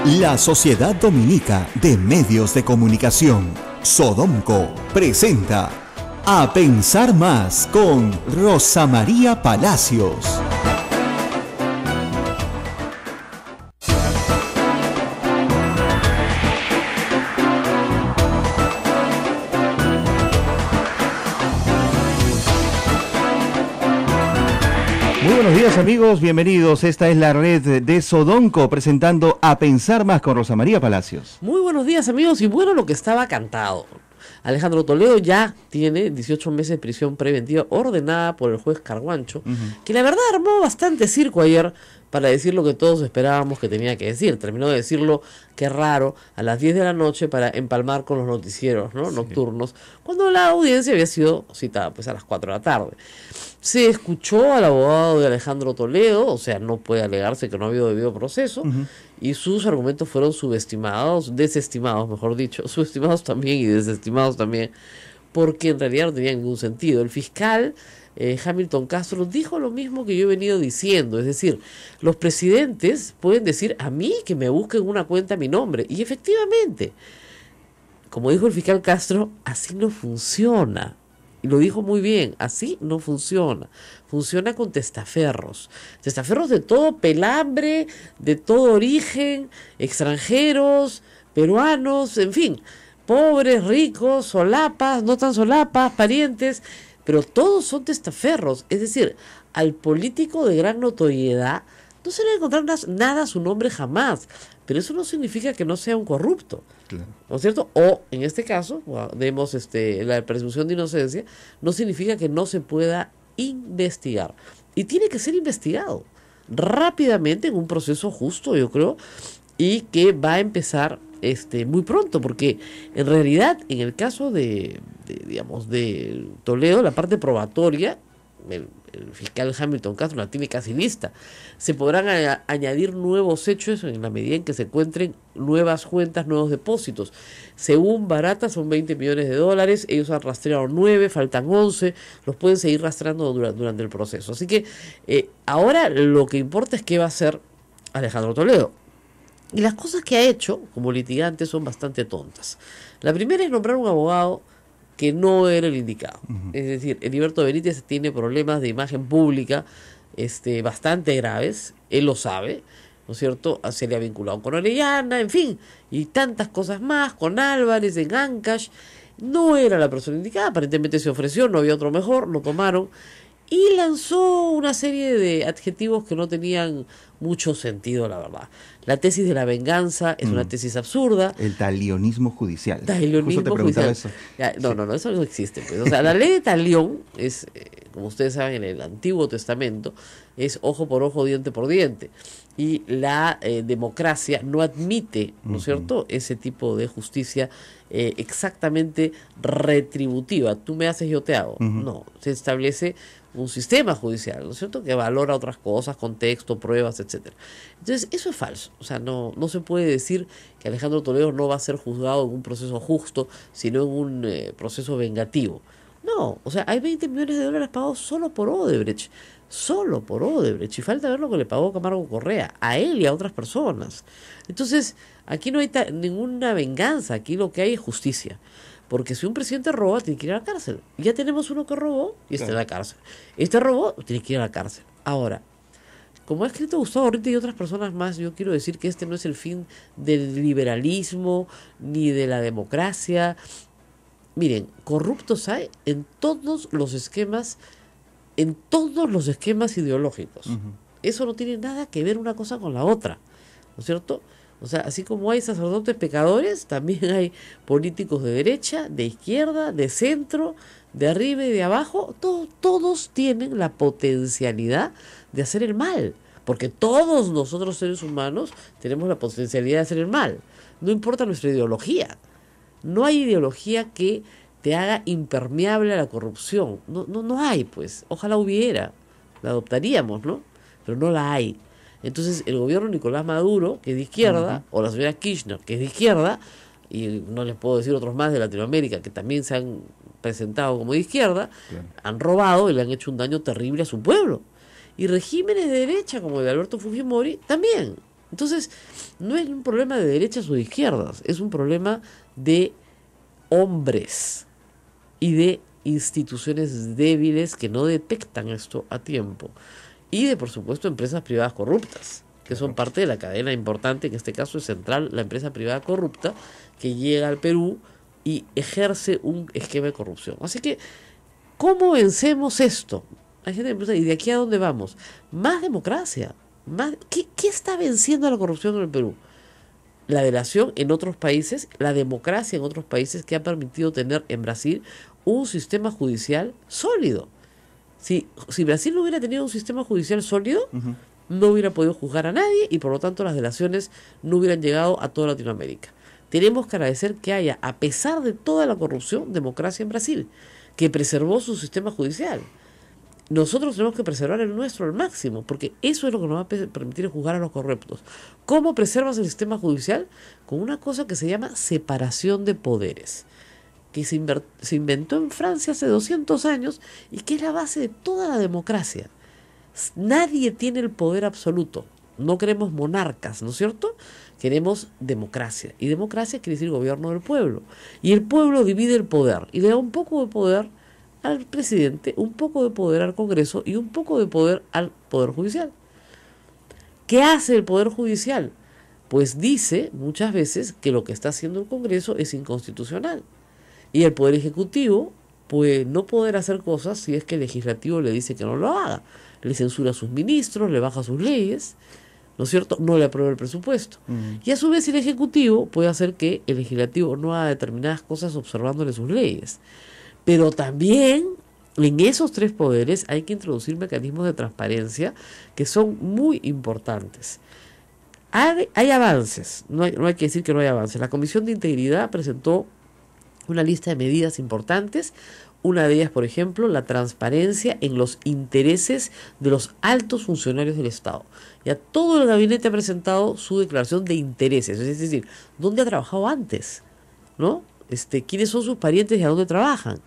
La Sociedad Dominica de Medios de Comunicación, Sodomco, presenta A Pensar Más con Rosa María Palacios. Buenos días amigos, bienvenidos. Esta es la red de Sodomco presentando A Pensar Más con Rosa María Palacios. Muy buenos días amigos, y bueno, lo que estaba cantado. Alejandro Toledo ya tiene 18 meses de prisión preventiva ordenada por el juez Carguancho, que la verdad armó bastante circo ayer para decir lo que todos esperábamos que tenía que decir. Terminó de decirlo, qué raro, a las 10 de la noche para empalmar con los noticieros, ¿no? Nocturnos, cuando la audiencia había sido citada pues a las 4 de la tarde. Se escuchó al abogado de Alejandro Toledo, o sea, no puede alegarse que no ha habido debido proceso, y sus argumentos fueron desestimados, mejor dicho, subestimados también y desestimados también, porque en realidad no tenían ningún sentido. El fiscal Hamilton Castro dijo lo mismo que yo he venido diciendo, es decir, los presidentes pueden decir a mí que me busquen una cuenta a mi nombre, y efectivamente, como dijo el fiscal Castro, así no funciona. Y lo dijo muy bien, así no funciona. Funciona con testaferros. Testaferros de todo pelambre, de todo origen, extranjeros, peruanos, en fin, pobres, ricos, solapas, no tan solapas, parientes, pero todos son testaferros. Es decir, al político de gran notoriedad no se le va a encontrar nada a su nombre jamás, pero eso no significa que no sea un corrupto. Claro. ¿No es cierto? O, en este caso, vemos la presunción de inocencia, no significa que no se pueda investigar. Y tiene que ser investigado rápidamente en un proceso justo, yo creo, y que va a empezar muy pronto, porque en realidad, en el caso de Toledo, la parte probatoria, el fiscal Hamilton Castro la tiene casi lista. Se podrán añadir nuevos hechos en la medida en que se encuentren nuevas cuentas, nuevos depósitos. Según Barata son 20 millones de dólares, ellos han rastreado 9, faltan 11, los pueden seguir rastreando durante el proceso. Así que ahora lo que importa es qué va a hacer Alejandro Toledo. Y las cosas que ha hecho como litigante son bastante tontas. La primera es nombrar un abogado que no era el indicado. Es decir, Heriberto Benítez tiene problemas de imagen pública bastante graves, él lo sabe, ¿no es cierto? Se le ha vinculado con Orellana, en fin, y tantas cosas más, con Álvarez en Ancash. No era la persona indicada, aparentemente se ofreció, no había otro mejor, lo tomaron, y lanzó una serie de adjetivos que no tenían mucho sentido, la verdad. La tesis de la venganza es una tesis absurda. El talionismo judicial. Talionismo Justo te preguntaba judicial. No, eso no existe. Pues. O sea, la ley de talión es, como ustedes saben, en el Antiguo Testamento, es ojo por ojo, diente por diente. Y la democracia no admite, ¿no es cierto?, ese tipo de justicia exactamente retributiva. Tú me haces, yo te hago. No, se establece un sistema judicial, ¿no es cierto?, que valora otras cosas, contexto, pruebas, etcétera. Entonces, eso es falso. O sea, no se puede decir que Alejandro Toledo no va a ser juzgado en un proceso justo, sino en un proceso vengativo. No, o sea, hay 20 millones de dólares pagados solo por Odebrecht. Solo por Odebrecht. Y falta ver lo que le pagó Camargo Correa, a él y a otras personas. Entonces, aquí no hay ninguna venganza, aquí lo que hay es justicia. Porque si un presidente roba, tiene que ir a la cárcel. Ya tenemos uno que robó y está en la cárcel. Este robó, tiene que ir a la cárcel. Ahora, como ha escrito Gustavo Oriti y otras personas más, yo quiero decir que este no es el fin del liberalismo ni de la democracia. Miren, corruptos hay en todos los esquemas ideológicos. Eso no tiene nada que ver una cosa con la otra, ¿no es cierto? O sea, así como hay sacerdotes pecadores, también hay políticos de derecha, de izquierda, de centro, de arriba y de abajo. Todos tienen la potencialidad de hacer el mal, porque todos nosotros seres humanos tenemos la potencialidad de hacer el mal. No importa nuestra ideología. No hay ideología que te haga impermeable a la corrupción. No hay, pues. Ojalá hubiera. La adoptaríamos, ¿no? Pero no la hay. Entonces, el gobierno de Nicolás Maduro, que es de izquierda, o la señora Kirchner, que es de izquierda, y no les puedo decir otros más de Latinoamérica que también se han presentado como de izquierda, han robado y le han hecho un daño terrible a su pueblo. Y regímenes de derecha, como el de Alberto Fujimori, también. Entonces, no es un problema de derechas o de izquierdas, es un problema de hombres y de instituciones débiles que no detectan esto a tiempo. Y de, por supuesto, empresas privadas corruptas, que son parte de la cadena importante, que en este caso es central, la empresa privada corrupta, que llega al Perú y ejerce un esquema de corrupción. Así que, ¿cómo vencemos esto? Hay gente que piensa, ¿y de aquí a dónde vamos? Más democracia. ¿Qué está venciendo la corrupción en el Perú? La delación en otros países, la democracia en otros países, que ha permitido tener en Brasil un sistema judicial sólido. Si Brasil no hubiera tenido un sistema judicial sólido, no hubiera podido juzgar a nadie y por lo tanto las delaciones no hubieran llegado a toda Latinoamérica. Tenemos que agradecer que haya, a pesar de toda la corrupción, democracia en Brasil, que preservó su sistema judicial. Nosotros tenemos que preservar el nuestro al máximo, porque eso es lo que nos va a permitir juzgar a los corruptos. ¿Cómo preservas el sistema judicial? Con una cosa que se llama separación de poderes, que se inventó en Francia hace 200 años y que es la base de toda la democracia. Nadie tiene el poder absoluto. No queremos monarcas, ¿no es cierto? Queremos democracia. Y democracia quiere decir gobierno del pueblo. Y el pueblo divide el poder y le da un poco de poder al presidente, un poco de poder al Congreso y un poco de poder al Poder Judicial. ¿Qué hace el Poder Judicial? Pues dice muchas veces que lo que está haciendo el Congreso es inconstitucional. Y el Poder Ejecutivo puede no poder hacer cosas si es que el Legislativo le dice que no lo haga. Le censura a sus ministros, le baja sus leyes, ¿no es cierto? No le aprueba el presupuesto. Y a su vez el Ejecutivo puede hacer que el Legislativo no haga determinadas cosas observándole sus leyes. Pero también en esos tres poderes hay que introducir mecanismos de transparencia que son muy importantes. Hay avances, no hay que decir que no hay avances. La Comisión de Integridad presentó una lista de medidas importantes. Una de ellas, por ejemplo, la transparencia en los intereses de los altos funcionarios del Estado. Ya todo el gabinete ha presentado su declaración de intereses, es decir, dónde ha trabajado antes, ¿no? Quiénes son sus parientes y a dónde trabajan.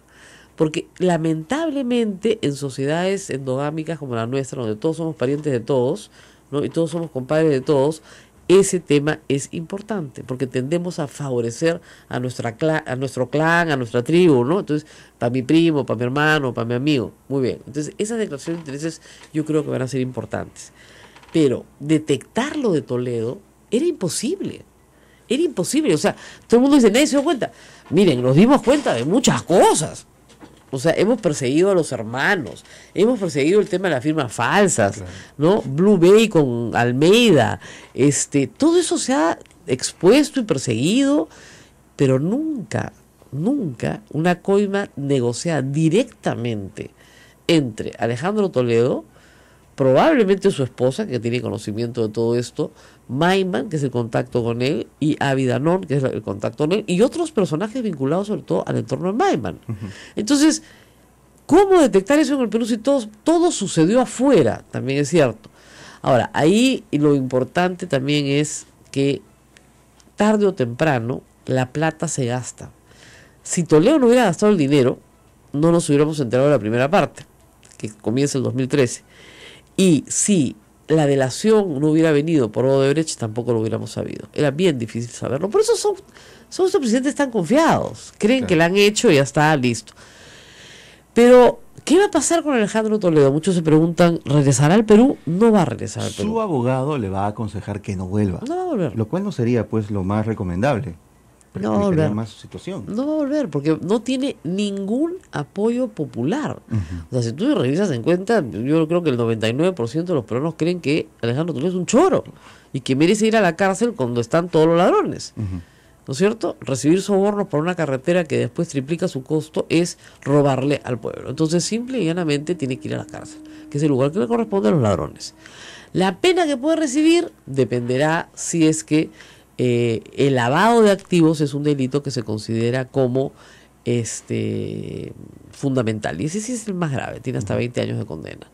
Porque lamentablemente en sociedades endogámicas como la nuestra, donde todos somos parientes de todos, ¿no? Y todos somos compadres de todos, ese tema es importante, porque tendemos a favorecer a nuestro clan, a nuestra tribu, ¿no? Entonces, para mi primo, para mi hermano, para mi amigo. Muy bien. Entonces, esas declaraciones de intereses yo creo que van a ser importantes. Pero detectarlo de Toledo era imposible. Era imposible. O sea, todo el mundo dice, nadie se dio cuenta. Miren, nos dimos cuenta de muchas cosas. O sea, hemos perseguido a los hermanos, hemos perseguido el tema de las firmas falsas, claro, ¿no? Blue Bay con Almeida, todo eso se ha expuesto y perseguido, pero nunca una coima negociada directamente entre Alejandro Toledo, probablemente su esposa, que tiene conocimiento de todo esto, Maiman, que es el contacto con él, y Avidanón, que es el contacto con él, y otros personajes vinculados sobre todo al entorno de Maiman. Entonces, ¿cómo detectar eso en el Perú si todo sucedió afuera? También es cierto. Ahora, ahí lo importante también es que tarde o temprano la plata se gasta. Si Toledo no hubiera gastado el dinero, no nos hubiéramos enterado de la primera parte, que comienza el 2013. Y si la delación no hubiera venido por Odebrecht, tampoco lo hubiéramos sabido. Era bien difícil saberlo. Por eso son estos presidentes tan confiados. Creen, claro, que la han hecho y ya está, listo. Pero, ¿qué va a pasar con Alejandro Toledo? Muchos se preguntan, ¿regresará al Perú? No va a regresar al Perú. Su abogado le va a aconsejar que no vuelva. No va a volver. Lo cual no sería, pues, lo más recomendable. No va a volver. Más su situación. No va a volver porque no tiene ningún apoyo popular. O sea, si tú revisas en cuenta, yo creo que el 99% de los peruanos creen que Alejandro Toledo es un choro y que merece ir a la cárcel cuando están todos los ladrones. ¿No es cierto? Recibir sobornos por una carretera que después triplica su costo es robarle al pueblo. Entonces, simple y llanamente tiene que ir a la cárcel, que es el lugar que le corresponde a los ladrones. La pena que puede recibir dependerá si es que el lavado de activos es un delito que se considera como fundamental. Y ese sí es el más grave, tiene hasta 20 años de condena.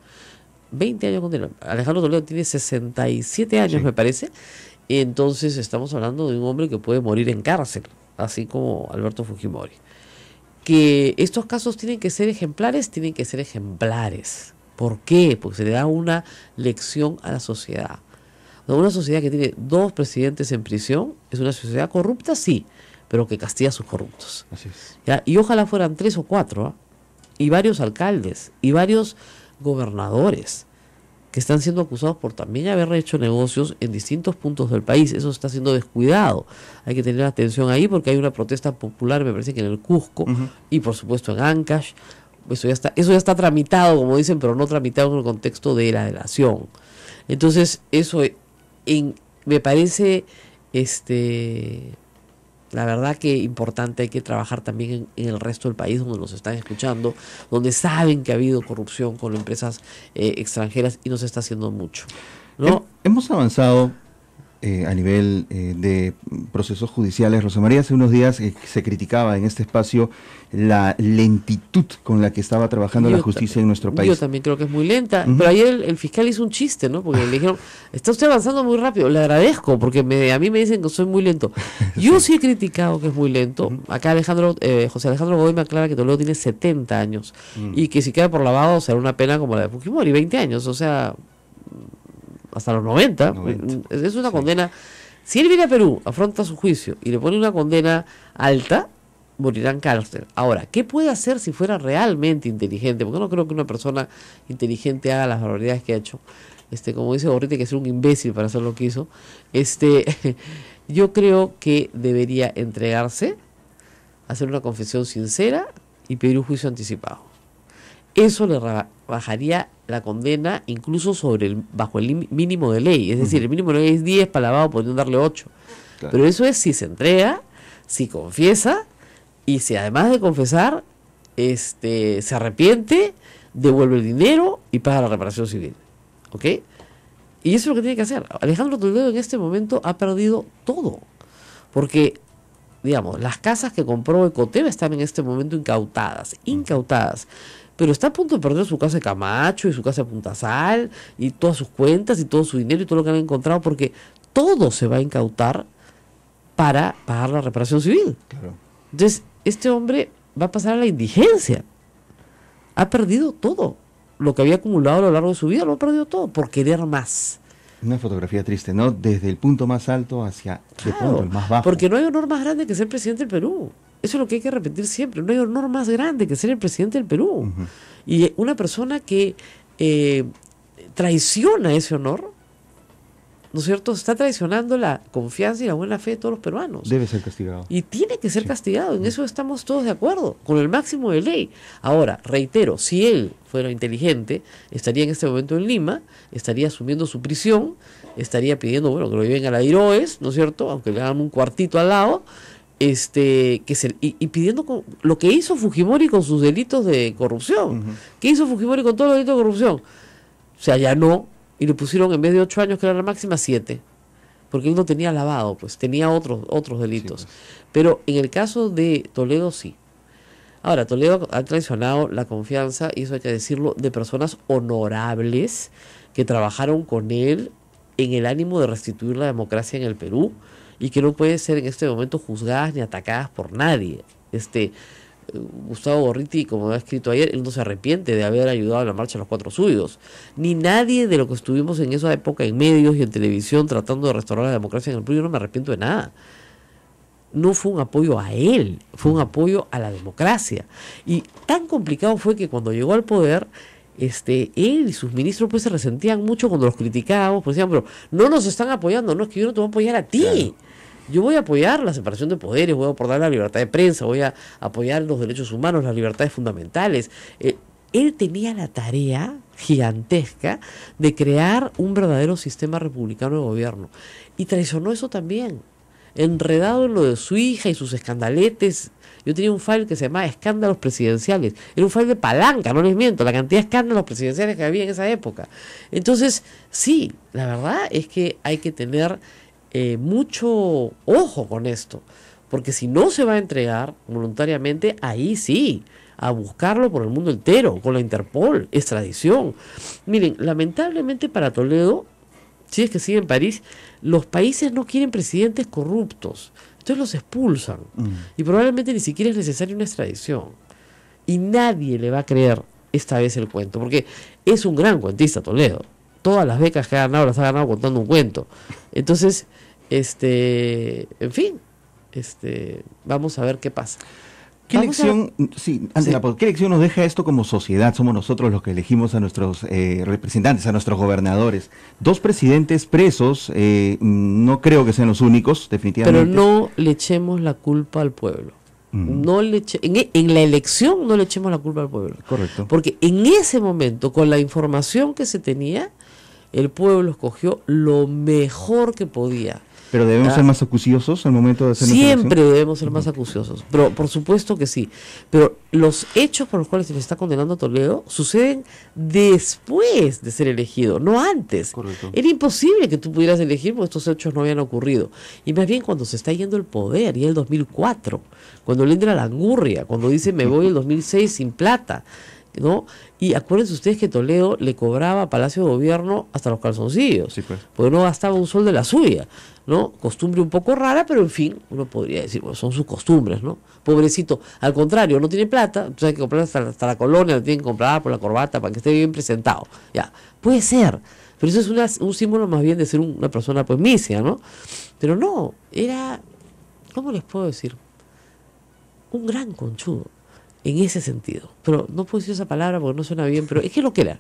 20 años de condena. Alejandro Toledo tiene 67 años, sí, me parece. Entonces estamos hablando de un hombre que puede morir en cárcel, así como Alberto Fujimori. Que estos casos tienen que ser ejemplares, tienen que ser ejemplares. ¿Por qué? Porque se le da una lección a la sociedad. Una sociedad que tiene 2 presidentes en prisión es una sociedad corrupta, sí, pero que castiga a sus corruptos. Así es. ¿Ya? Y ojalá fueran 3 o 4, y varios alcaldes, y varios gobernadores que están siendo acusados por también haber hecho negocios en distintos puntos del país. Eso está siendo descuidado. Hay que tener atención ahí porque hay una protesta popular, me parece que en el Cusco, y por supuesto en Ancash. Eso ya está tramitado, como dicen, pero no tramitado en el contexto de la delación. Entonces, eso me parece, la verdad que importante. Hay que trabajar también en el resto del país donde nos están escuchando, donde saben que ha habido corrupción con empresas extranjeras y no se está haciendo mucho, ¿no? Hemos avanzado a nivel de procesos judiciales. Rosa María, hace unos días se criticaba en este espacio la lentitud con la que estaba trabajando la justicia en nuestro país. Yo también creo que es muy lenta, pero ayer el fiscal hizo un chiste, ¿no? Porque le dijeron, está usted avanzando muy rápido. Le agradezco, porque a mí me dicen que soy muy lento. Yo sí he criticado que es muy lento. Acá José Alejandro Godoy me aclara que Toledo tiene 70 años y que si queda por lavado será una pena como la de Fujimori, 20 años, o sea, hasta los 90. Es una condena. Si él viene a Perú, afronta su juicio y le pone una condena alta, morirá en cárcel. Ahora, ¿qué puede hacer si fuera realmente inteligente? Porque no creo que una persona inteligente haga las barbaridades que ha hecho. Como dice Gorriti, hay que ser un imbécil para hacer lo que hizo. Yo creo que debería entregarse, hacer una confesión sincera y pedir un juicio anticipado. Eso le bajaría la condena incluso bajo el mínimo de ley. Es decir, el mínimo de ley es 10, para lavado podrían darle 8. Claro. Pero eso es si se entrega, si confiesa, y si además de confesar, se arrepiente, devuelve el dinero y paga la reparación civil. ¿Ok? Y eso es lo que tiene que hacer. Alejandro Toledo en este momento ha perdido todo. Porque, digamos, las casas que compró Ecoteva están en este momento incautadas. Pero está a punto de perder su casa de Camacho y su casa de Puntasal y todas sus cuentas y todo su dinero y todo lo que han encontrado, porque todo se va a incautar para pagar la reparación civil. Claro. Entonces, este hombre va a pasar a la indigencia. Ha perdido todo. Lo que había acumulado a lo largo de su vida lo ha perdido todo por querer más. Una fotografía triste, ¿no? Desde el punto más alto hacia el punto el más bajo. Porque no hay honor más grande que ser presidente del Perú. Eso es lo que hay que repetir siempre. No hay honor más grande que ser el presidente del Perú. Y una persona que traiciona ese honor, ¿no es cierto? Está traicionando la confianza y la buena fe de todos los peruanos. Debe ser castigado. Y tiene que ser castigado. En eso estamos todos de acuerdo, con el máximo de ley. Ahora, reitero, si él fuera inteligente, estaría en este momento en Lima, estaría asumiendo su prisión, estaría pidiendo, bueno, que lo lleven a la Iroes, ¿no es cierto? Aunque le hagan un cuartito al lado, y pidiendo lo que hizo Fujimori con sus delitos de corrupción. ¿Qué hizo Fujimori con todos los delitos de corrupción? Se allanó y le pusieron, en vez de 8 años, que era la máxima, 7. Porque él no tenía lavado, pues tenía otros delitos. Sí, pues. Pero en el caso de Toledo, sí. Ahora, Toledo ha traicionado la confianza, y eso hay que decirlo, de personas honorables que trabajaron con él en el ánimo de restituir la democracia en el Perú, y que no pueden ser en este momento juzgadas ni atacadas por nadie. Gustavo Gorriti, como ha escrito ayer, él no se arrepiente de haber ayudado a la marcha de los 4 Suyos, ni nadie de lo que estuvimos en esa época en medios y en televisión tratando de restaurar la democracia en el Perú. Yo no me arrepiento de nada. No fue un apoyo a él, fue un apoyo a la democracia. Y tan complicado fue que cuando llegó al poder, él y sus ministros pues se resentían mucho cuando los criticábamos, pues decían, pero no nos están apoyando. No, es que yo no te voy a apoyar a ti. Claro. Yo voy a apoyar la separación de poderes, voy a apoyar la libertad de prensa, voy a apoyar los derechos humanos, las libertades fundamentales. Él tenía la tarea gigantesca de crear un verdadero sistema republicano de gobierno. Y traicionó eso también. Enredado en lo de su hija y sus escandaletes. Yo tenía un file que se llamaba Escándalos Presidenciales. Era un file de palanca, no les miento, la cantidad de escándalos presidenciales que había en esa época. Entonces, sí, la verdad es que hay que tener mucho ojo con esto, porque si no se va a entregar voluntariamente, ahí sí, a buscarlo por el mundo entero, con la Interpol, extradición. Miren, lamentablemente para Toledo, si es que sigue en París, los países no quieren presidentes corruptos, entonces los expulsan, y probablemente ni siquiera es necesaria una extradición, y nadie le va a creer esta vez el cuento, porque es un gran cuentista Toledo. todas las becas que ha ganado las ha ganado contando un cuento. Entonces, en fin, vamos a ver qué pasa. ¿Qué lección, ¿qué lección nos deja esto como sociedad? Somos nosotros los que elegimos a nuestros representantes, a nuestros gobernadores. 2 presidentes presos, no creo que sean los únicos, definitivamente. Pero no le echemos la culpa al pueblo. No en la elección no le echemos la culpa al pueblo. Correcto. Porque en ese momento, con la información que se tenía, el pueblo escogió lo mejor que podía. Pero debemos ser más acuciosos al momento de hacer siempre debemos ser más acuciosos, pero por supuesto que sí. Pero los hechos por los cuales se le está condenando a Toledo suceden después de ser elegido, no antes. Correcto. Era imposible que tú pudieras elegir porque estos hechos no habían ocurrido. Y más bien cuando se está yendo el poder, y el 2004, cuando le entra la angurria, cuando dice me voy el 2006 sin plata, ¿no? Y acuérdense ustedes que Toledo le cobraba a Palacio de Gobierno hasta los calzoncillos, sí, pues. Porque no gastaba un sol de la suya, ¿no? Costumbre un poco rara, pero en fin, uno podría decir, bueno, son sus costumbres, ¿no? Pobrecito, al contrario, no tiene plata, entonces hay que comprar hasta la colonia, la tienen que comprar por la corbata para que esté bien presentado, ya, puede ser, pero eso es un símbolo más bien de ser una persona pues misia, ¿no? Pero no, era, ¿cómo les puedo decir? Un gran conchudo. En ese sentido. Pero no puedo decir esa palabra porque no suena bien, pero es que lo que era.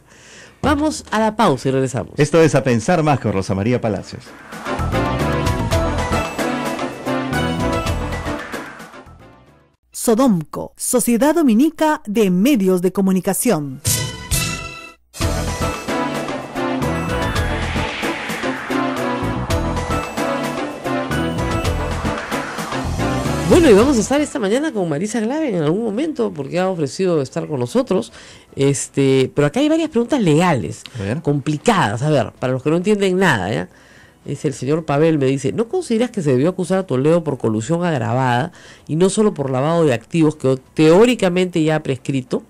Vamos a la pausa y regresamos. Esto es A Pensar Más con Rosa María Palacios. Sodomco, Sociedad Dominica de Medios de Comunicación. Bueno, y vamos a estar esta mañana con Marisa Glave en algún momento, porque ha ofrecido estar con nosotros. Pero acá hay varias preguntas legales, complicadas, a ver, para los que no entienden nada, ¿ya? El señor Pavel me dice, ¿no consideras que se debió acusar a Toledo por colusión agravada y no solo por lavado de activos que teóricamente ya ha prescrito?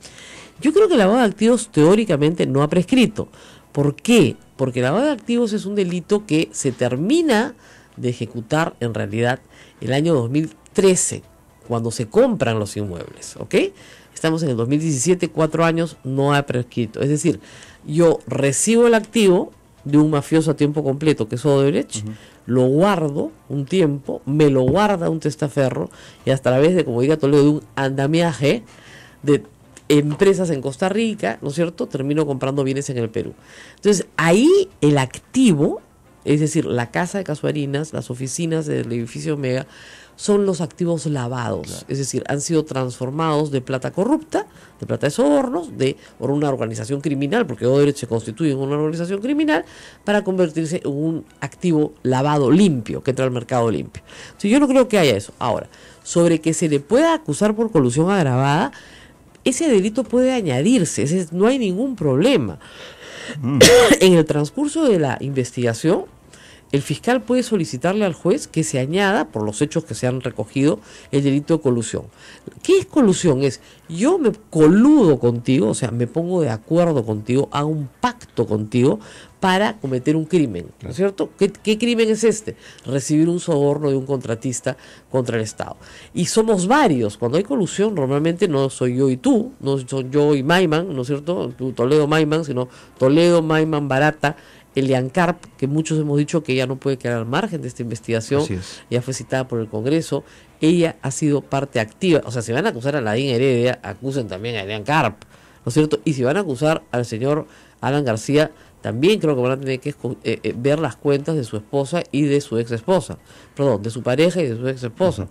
Yo creo que el lavado de activos teóricamente no ha prescrito. ¿Por qué? Porque el lavado de activos es un delito que se termina de ejecutar en realidad el año 2013, cuando se compran los inmuebles, ¿ok? Estamos en el 2017, 4 años, no ha prescrito. Es decir, yo recibo el activo de un mafioso a tiempo completo, que es Odebrecht, lo guardo un tiempo, me lo guarda un testaferro, y a través de, como diría Toledo, de un andamiaje de empresas en Costa Rica, ¿no es cierto?, termino comprando bienes en el Perú. Entonces, ahí el activo, es decir, la casa de Casuarinas, las oficinas del edificio Omega, son los activos lavados, claro. Es decir, han sido transformados de plata corrupta, de plata de sobornos, por una organización criminal, porque Odebrecht se constituye en una organización criminal, para convertirse en un activo lavado limpio, que entra al mercado limpio. Entonces, yo no creo que haya eso. Ahora, sobre que se le pueda acusar por colusión agravada, ese delito puede añadirse, no hay ningún problema. En el transcurso de la investigación, el fiscal puede solicitarle al juez que se añada, por los hechos que se han recogido, el delito de colusión. ¿Qué es colusión? Es, yo me coludo contigo, o sea, me pongo de acuerdo contigo, hago un pacto contigo para cometer un crimen, ¿no es cierto? ¿Qué crimen es este? Recibir un soborno de un contratista contra el Estado. Y somos varios. Cuando hay colusión, normalmente no soy yo y tú, no soy yo y Maiman, ¿no es cierto? Toledo Maiman, sino Toledo, Maiman, Barata, Elian Karp, que muchos hemos dicho que ella no puede quedar al margen de esta investigación, ya fue citada por el Congreso, ella ha sido parte activa, o sea, si van a acusar a Laín Heredia, acusen también a Elian Karp, ¿no es cierto? Y si van a acusar al señor Alan García, también creo que van a tener que ver las cuentas de su esposa y de su ex esposa, perdón, de su pareja y de su ex esposa.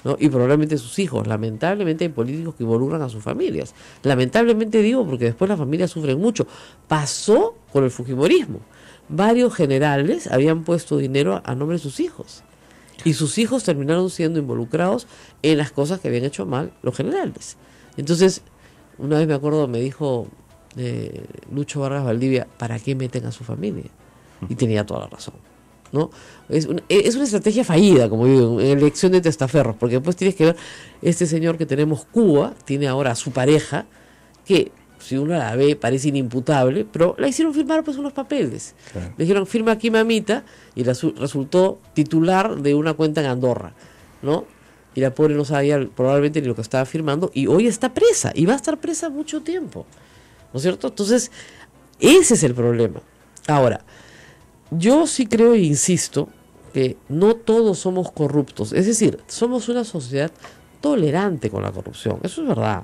¿No? Y probablemente sus hijos. Lamentablemente hay políticos que involucran a sus familias. Lamentablemente digo porque después las familias sufren mucho. Pasó con el fujimorismo. Varios generales habían puesto dinero a nombre de sus hijos. Y sus hijos terminaron siendo involucrados en las cosas que habían hecho mal los generales. Entonces, una vez me acuerdo, me dijo Lucho Vargas Valdivia, ¿para qué meten a su familia? Y tenía toda la razón. ¿No? Es una estrategia fallida, como digo, en elección de testaferros, porque después tienes que ver, este señor que tenemos, Cuba, tiene ahora a su pareja, que si uno la ve parece inimputable, pero la hicieron firmar pues unos papeles. Claro. Le dijeron, firma aquí mamita, y resultó titular de una cuenta en Andorra, ¿no? Y la pobre no sabía probablemente ni lo que estaba firmando, y hoy está presa, y va a estar presa mucho tiempo, ¿no es cierto? Entonces, ese es el problema. Ahora, yo sí creo e insisto que no todos somos corruptos. Es decir, somos una sociedad tolerante con la corrupción. Eso es verdad.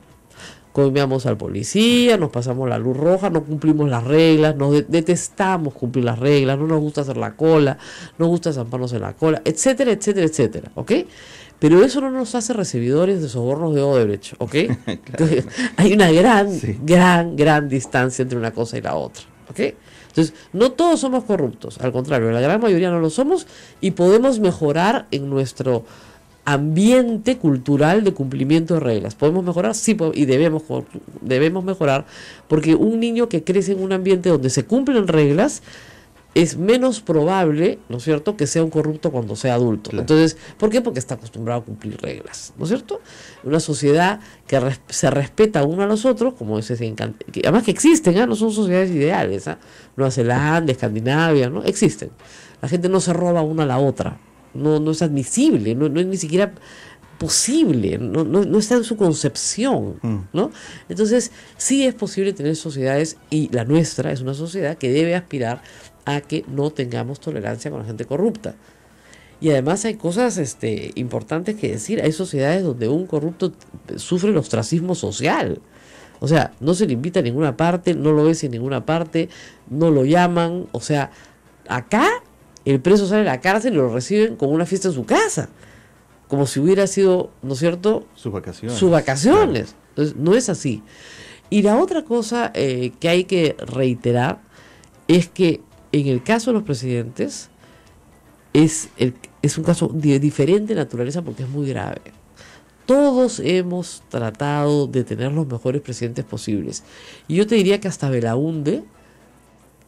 Coimeamos al policía, nos pasamos la luz roja, no cumplimos las reglas, detestamos cumplir las reglas, no nos gusta hacer la cola, nos gusta zamparnos en la cola, etcétera, etcétera, etcétera, ¿ok? Pero eso no nos hace recibidores de sobornos de Odebrecht, ¿ok? Claro. Hay una gran distancia entre una cosa y la otra, ¿ok? Entonces, no todos somos corruptos, al contrario, la gran mayoría no lo somos y podemos mejorar en nuestro ambiente cultural de cumplimiento de reglas. ¿Podemos mejorar? Sí, y debemos mejorar, porque un niño que crece en un ambiente donde se cumplen reglas es menos probable, ¿no es cierto?, que sea un corrupto cuando sea adulto. Claro. Entonces, ¿por qué? Porque está acostumbrado a cumplir reglas, ¿no es cierto? Una sociedad que se respeta uno a los otros, como ese además que existen, no son sociedades ideales, Nueva Zelanda, Escandinavia, ¿no? Existen. La gente no se roba una a la otra. No es admisible, no es ni siquiera posible, no está en su concepción, ¿no? Entonces, sí es posible tener sociedades, y la nuestra es una sociedad que debe aspirar a que no tengamos tolerancia con la gente corrupta. Y además hay cosas importantes que decir. Hay sociedades donde un corrupto sufre el ostracismo social. O sea, no se le invita a ninguna parte, no lo ves en ninguna parte, no lo llaman. O sea, acá el preso sale de la cárcel y lo reciben con una fiesta en su casa, como si hubiera sido, ¿no es cierto?, sus vacaciones. Claro. Entonces, no es así. Y la otra cosa que hay que reiterar es que en el caso de los presidentes es un caso de diferente naturaleza porque es muy grave. Todos hemos tratado de tener los mejores presidentes posibles. Y yo te diría que hasta Belaúnde,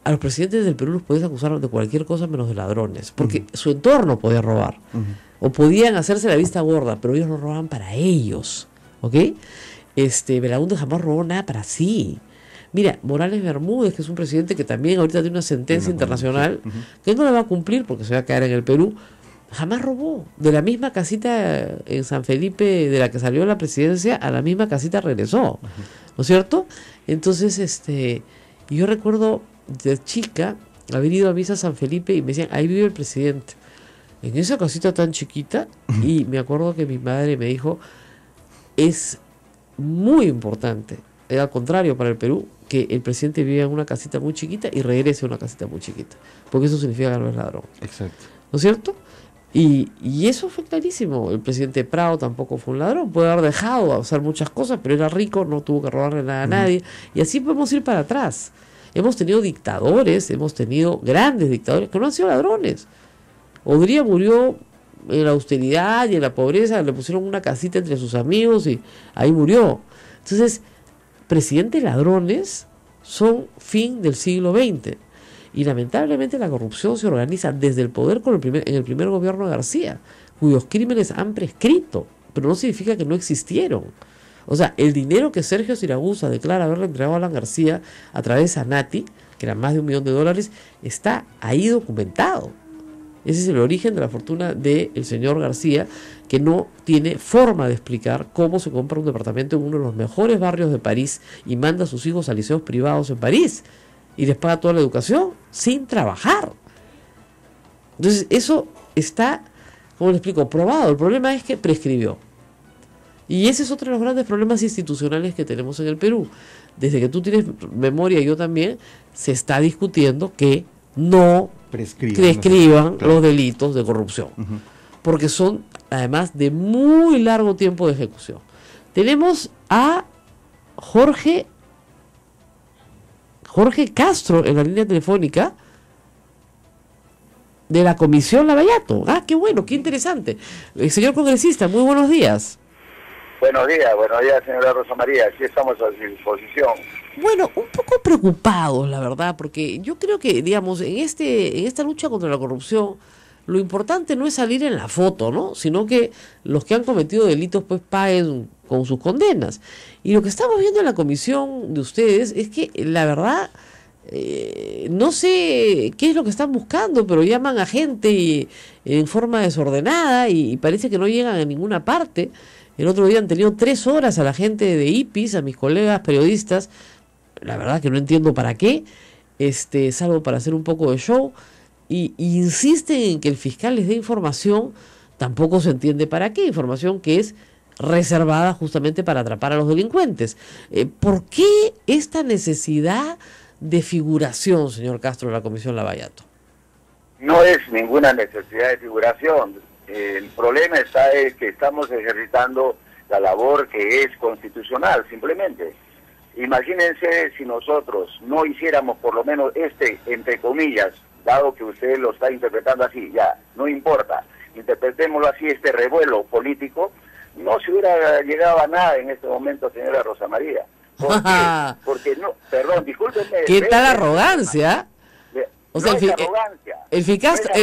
a los presidentes del Perú los podías acusar de cualquier cosa menos de ladrones, porque su entorno podía robar, o podían hacerse la vista gorda, pero ellos no robaban para ellos, ¿ok? Belaúnde jamás robó nada para sí. Mira, Morales Bermúdez, que es un presidente que también ahorita tiene una sentencia internacional, que no la va a cumplir porque se va a caer en el Perú, jamás robó. De la misma casita en San Felipe de la que salió la presidencia, a la misma casita regresó, ¿no es cierto? Entonces, yo recuerdo de chica haber ido a misa a San Felipe y me decían, ahí vive el presidente, en esa casita tan chiquita. Y me acuerdo que mi madre me dijo, es muy importante, al contrario para el Perú, que el presidente viva en una casita muy chiquita y regrese a una casita muy chiquita, porque eso significa que no es ladrón. Exacto. ¿No es cierto? Y eso fue clarísimo. El presidente Prado tampoco fue un ladrón, puede haber dejado de hacer muchas cosas, pero era rico, no tuvo que robarle nada a nadie, y así podemos ir para atrás. Hemos tenido dictadores, hemos tenido grandes dictadores que no han sido ladrones. Odría murió en la austeridad y en la pobreza, le pusieron una casita entre sus amigos y ahí murió. Entonces, presidentes ladrones son fin del siglo XX. Y lamentablemente la corrupción se organiza desde el poder en el primer gobierno de García, cuyos crímenes han prescrito, pero no significa que no existieron. O sea, el dinero que Sergio Siragusa declara haberle entregado a Alan García a través de Anati, que era más de $1 millón, está ahí documentado. Ese es el origen de la fortuna del señor García, que no tiene forma de explicar cómo se compra un departamento en uno de los mejores barrios de París y manda a sus hijos a liceos privados en París y les paga toda la educación sin trabajar. Entonces eso está, ¿cómo le explico?, probado. El problema es que prescribió. Y ese es otro de los grandes problemas institucionales que tenemos en el Perú. Desde que tú tienes memoria y yo también, se está discutiendo que no prescriban los delitos de corrupción, porque son además de muy largo tiempo de ejecución. Tenemos a Jorge Castro en la línea telefónica de la Comisión Lavallato. Qué bueno, qué interesante. Señor congresista, muy buenos días. Buenos días, señora Rosa María, aquí estamos a su disposición. Bueno, un poco preocupados, la verdad, porque yo creo que, digamos, en esta lucha contra la corrupción, lo importante no es salir en la foto, ¿no?, sino que los que han cometido delitos pues paguen con sus condenas. Y lo que estamos viendo en la comisión de ustedes es que, la verdad, no sé qué es lo que están buscando, pero llaman a gente en forma desordenada y parece que no llegan a ninguna parte. El otro día han tenido 3 horas a la gente de IPIS, a mis colegas periodistas, la verdad que no entiendo para qué, salvo para hacer un poco de show, y insisten en que el fiscal les dé información, tampoco se entiende para qué, información que es reservada justamente para atrapar a los delincuentes. ¿Por qué esta necesidad de figuración, señor Castro, de la Comisión Lavallato? No es ninguna necesidad de figuración. El problema está en que estamos ejercitando la labor que es constitucional, simplemente. Imagínense si nosotros no hiciéramos por lo menos entre comillas, dado que usted lo está interpretando así, ya, no importa, interpretémoslo así, este revuelo político, no se hubiera llegado a nada en este momento, señora Rosa María. ¿Por qué? Porque no, perdón, discúlpenme. ¿Qué tal arrogancia? O sea, el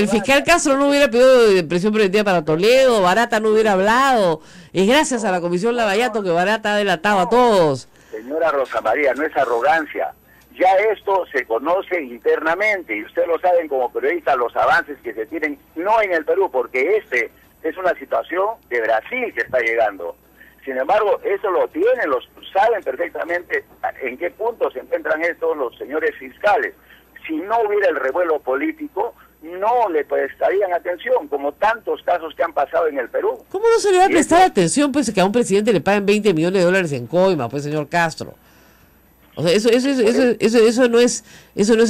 fiscal Castro no hubiera pedido prisión preventiva para Toledo, Barata no hubiera hablado. Es gracias a la Comisión Lavallato que Barata ha delatado a todos. Señora Rosa María, no es arrogancia. Ya esto se conoce internamente y usted lo saben como periodista los avances que se tienen, no en el Perú, porque es una situación de Brasil que está llegando. Sin embargo, eso lo tienen, saben perfectamente en qué punto se encuentran estos los señores fiscales. Si no hubiera el revuelo político, no le prestarían atención, como tantos casos que han pasado en el Perú. ¿Cómo no se le va a prestar atención, pues, que a un presidente le paguen 20 millones de dólares en coima, pues, señor Castro? O sea, eso no es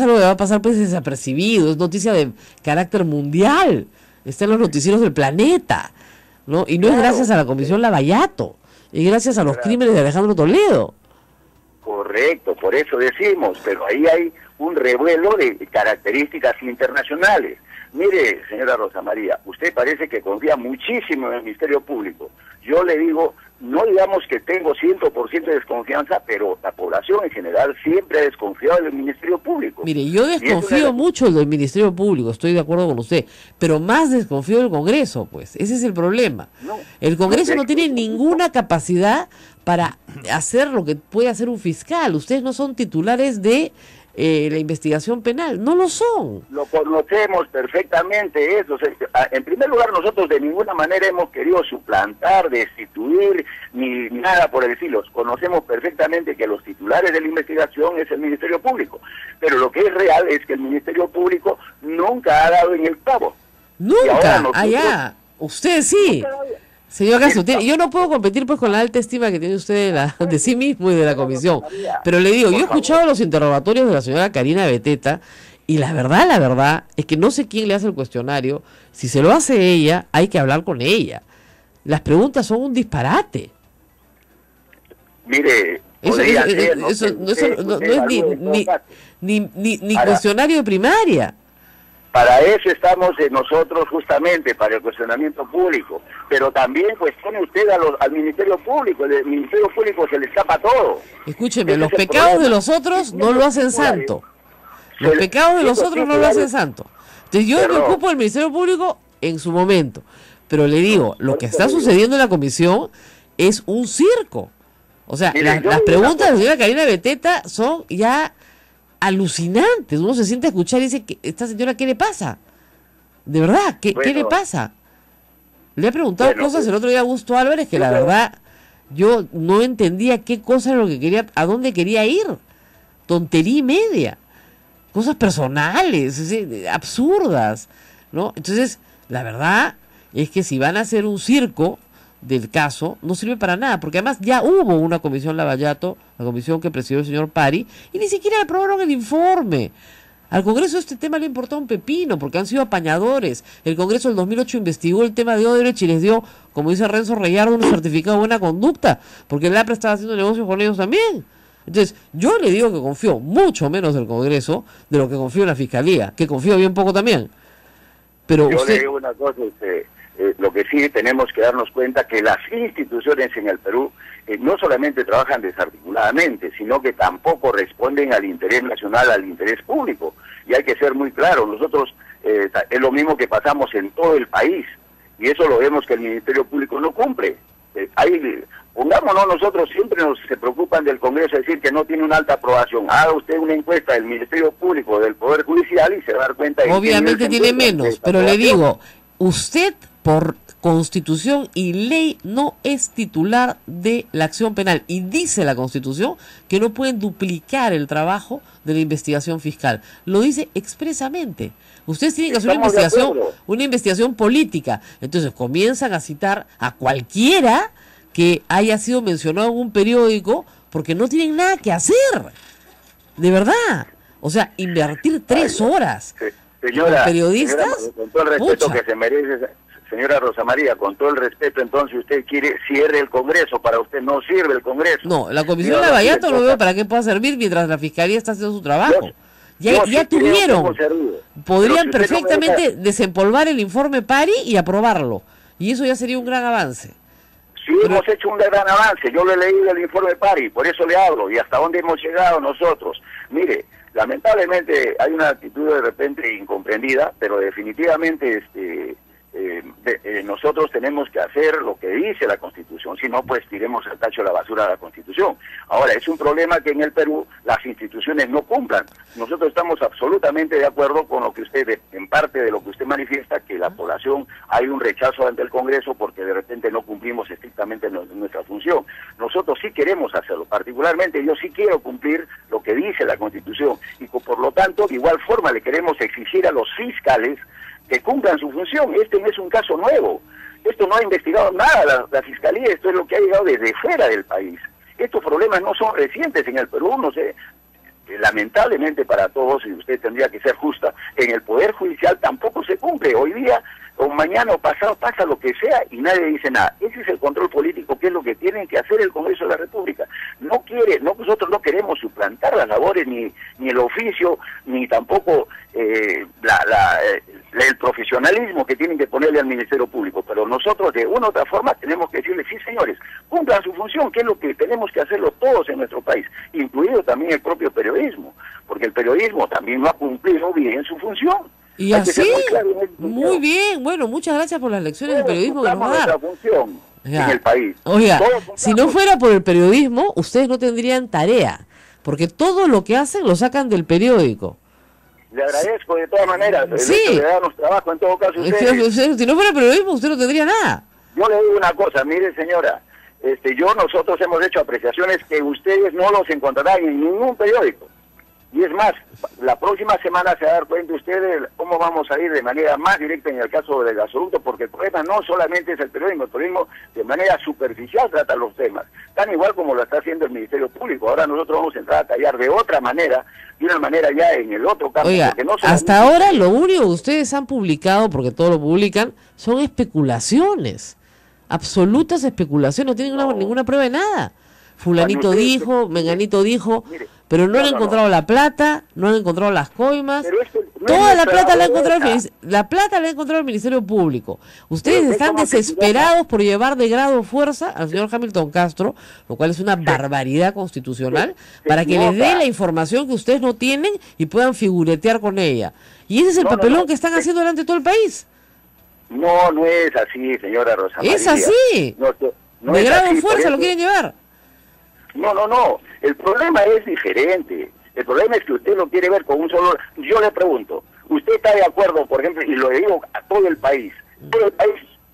algo que va a pasar, pues, desapercibido, es noticia de carácter mundial, está en los noticieros del planeta, ¿no? Y no es gracias a la Comisión Lavallato, es gracias a los crímenes de Alejandro Toledo. Correcto, por eso decimos, pero ahí hay un revuelo de características internacionales. Mire, señora Rosa María, usted parece que confía muchísimo en el Ministerio Público. Yo le digo, no digamos que tengo 100% de desconfianza, pero la población en general siempre ha desconfiado del Ministerio Público. Mire, yo desconfío mucho del Ministerio Público, estoy de acuerdo con usted, pero más desconfío del Congreso, pues, ese es el problema. El Congreso no tiene ninguna capacidad para hacer lo que puede hacer un fiscal. Ustedes no son titulares de la investigación penal, no lo son. Lo conocemos perfectamente eso. En primer lugar, nosotros de ninguna manera hemos querido suplantar, destituir, ni nada por el estilo. Conocemos perfectamente que los titulares de la investigación es el Ministerio Público, pero lo que es real es que el Ministerio Público nunca ha dado en el clavo. Nunca, allá, usted sí. Señor Castro, yo no puedo competir pues con la alta estima que tiene usted de sí mismo y de la comisión, pero le digo, yo he escuchado los interrogatorios de la señora Karina Beteta y la verdad es que no sé quién le hace el cuestionario. Si se lo hace ella, hay que hablar con ella. Las preguntas son un disparate. Mire, eso no es ni cuestionario de primaria. Para eso estamos nosotros justamente, para el cuestionamiento público. Pero también cuestione usted al Ministerio Público. El Ministerio Público se le escapa todo. Escúcheme, los pecados de los otros no lo hacen santo. Los pecados de los otros no lo hacen santo. Entonces yo me ocupo del Ministerio Público en su momento. Pero le digo, lo que está sucediendo en la comisión es un circo. O sea, las preguntas de la señora Karina Beteta son ya alucinantes. Uno se siente a escuchar y dice, ¿esta señora qué le pasa? De verdad, ¿qué le pasa? Le he preguntado cosas el otro día a Augusto Álvarez que la verdad yo no entendía qué cosa era lo que quería, a dónde quería ir. Tontería y media. Cosas personales, absurdas, ¿no? Entonces, la verdad es que si van a hacer un circo del caso, no sirve para nada, porque además ya hubo una comisión Lavallato, la comisión que presidió el señor Pari, y ni siquiera le aprobaron el informe. Al Congreso este tema le importó un pepino, porque han sido apañadores. El Congreso del 2008 investigó el tema de Odebrecht y les dio, como dice Renzo Reyardo, un certificado de buena conducta, porque el APRA estaba haciendo negocios con ellos también. Entonces, yo le digo que confío mucho menos del Congreso de lo que confío en la Fiscalía, que confío bien poco también. Pero yo le digo una cosa, lo que sí tenemos que darnos cuenta que las instituciones en el Perú no solamente trabajan desarticuladamente, sino que tampoco responden al interés nacional, al interés público. Y hay que ser muy claro, nosotros es lo mismo que pasamos en todo el país, y eso lo vemos que el Ministerio Público no cumple. Pongámonos, nosotros siempre se preocupan del Congreso, decir que no tiene una alta aprobación. Haga usted una encuesta del Ministerio Público, del Poder Judicial, y se va a dar cuenta. Obviamente tiene menos, pero le digo, usted por Constitución y ley no es titular de la acción penal. Y dice la Constitución que no pueden duplicar el trabajo de la investigación fiscal. Lo dice expresamente. Ustedes tienen que hacer una investigación política. Entonces comienzan a citar a cualquiera que haya sido mencionado en un periódico porque no tienen nada que hacer. De verdad. O sea, invertir 3 horas señora, periodistas. Señora, con todo el respeto pucha. que se merece, señora Rosa María, con todo el respeto, entonces usted quiere cierre el Congreso, para usted no sirve el Congreso. No, la Comisión de Lavallato no veo para qué pueda servir mientras la Fiscalía está haciendo su trabajo. Ya tuvieron. Podrían perfectamente desempolvar el informe Pari y aprobarlo. Y eso ya sería un gran avance. Sí, hemos hecho un gran avance. Yo le he leído el informe Pari, por eso le hablo. Y hasta dónde hemos llegado nosotros. Mire, lamentablemente hay una actitud de repente incomprendida, pero definitivamente nosotros tenemos que hacer lo que dice la Constitución, si no pues tiremos al tacho de la basura a la Constitución. Ahora, es un problema que en el Perú las instituciones no cumplan. Nosotros estamos absolutamente de acuerdo con lo que usted, en parte de lo que usted manifiesta, que la población hay un rechazo ante el Congreso porque de repente no cumplimos estrictamente nuestra función. Nosotros sí queremos hacerlo, particularmente yo sí quiero cumplir lo que dice la Constitución y por lo tanto de igual forma le queremos exigir a los fiscales que cumplan su función. Este no es un caso nuevo. Esto no ha investigado nada la Fiscalía, esto es lo que ha llegado desde fuera del país. Estos problemas no son recientes en el Perú, no sé. Lamentablemente para todos, y usted tendría que ser justa, en el Poder Judicial tampoco se cumple. Hoy día, o mañana o pasado, pasa lo que sea y nadie dice nada. Ese es el control político, que es lo que tienen que hacer el Congreso de la República. Nosotros no queremos suplantar las labores, ni el oficio, ni tampoco el profesionalismo que tienen que ponerle al Ministerio Público, pero nosotros de una u otra forma tenemos que decirles, sí señores, cumplan su función, que es lo que tenemos que hacerlo todos en nuestro país, incluido también el propio periodismo, porque el periodismo también no ha cumplido bien su función. Y así, muy bien, bueno, muchas gracias por las lecciones de periodismo que nos va a dar. Función en el país. Oiga, si no fuera por el periodismo, ustedes no tendrían tarea, porque todo lo que hacen lo sacan del periódico. Le agradezco de todas maneras, sí. Le damos trabajo en todo caso a ustedes. Si no fuera periodismo, usted no tendría nada. Yo le digo una cosa, mire señora, nosotros hemos hecho apreciaciones que ustedes no los encontrarán en ningún periódico. Y es más, la próxima semana se va a dar cuenta ustedes cómo vamos a ir de manera más directa en el caso del gasoducto, porque el problema no solamente es el periodismo de manera superficial trata los temas, tan igual como lo está haciendo el Ministerio Público. Ahora nosotros vamos a entrar a tallar de otra manera, ya en el otro campo. Oiga, hasta ahora lo único que ustedes han publicado, porque todo lo publican, son especulaciones, absolutas especulaciones, no tienen ninguna prueba de nada. Fulanito dijo, menganito dijo, mire, pero no han encontrado la plata, no han encontrado las coimas, toda la plata la ha encontrado el Ministerio Público. Ustedes están desesperados por llevar de grado fuerza al señor Hamilton Castro, lo cual es una barbaridad constitucional, para que les dé la información que ustedes no tienen y puedan figuretear con ella. Y ese es el papelón que están haciendo delante de todo el país. No es así, señora Rosa María. Es así. De grado fuerza lo quieren llevar. No. El problema es diferente. El problema es que usted lo quiere ver con un solo... Yo le pregunto, ¿usted está de acuerdo, por ejemplo, y lo digo a todo el país,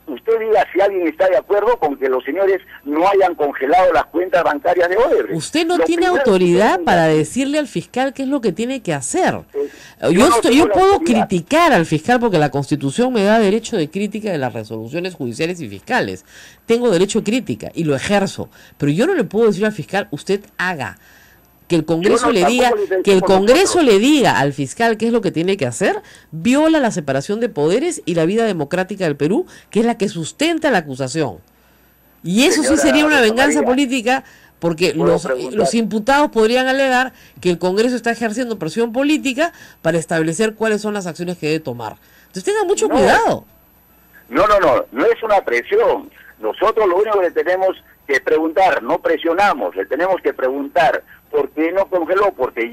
usted diga si alguien está de acuerdo con que los señores no hayan congelado las cuentas bancarias de Odebrecht? Usted no tiene autoridad para decirle al fiscal qué es lo que tiene que hacer. Yo puedo criticar al fiscal porque la Constitución me da derecho de crítica de las resoluciones judiciales y fiscales. Tengo derecho de crítica y lo ejerzo, pero yo no le puedo decir al fiscal, usted haga. Que el Congreso le diga al fiscal qué es lo que tiene que hacer, viola la separación de poderes y la vida democrática del Perú, que es la que sustenta la acusación. Y eso sí sería una venganza política, porque los imputados podrían alegar que el Congreso está ejerciendo presión política para establecer cuáles son las acciones que debe tomar. Entonces tengan mucho cuidado. No es una presión. Nosotros lo único que tenemos que preguntar, no presionamos, le tenemos que preguntar ¿por qué no congeló? Porque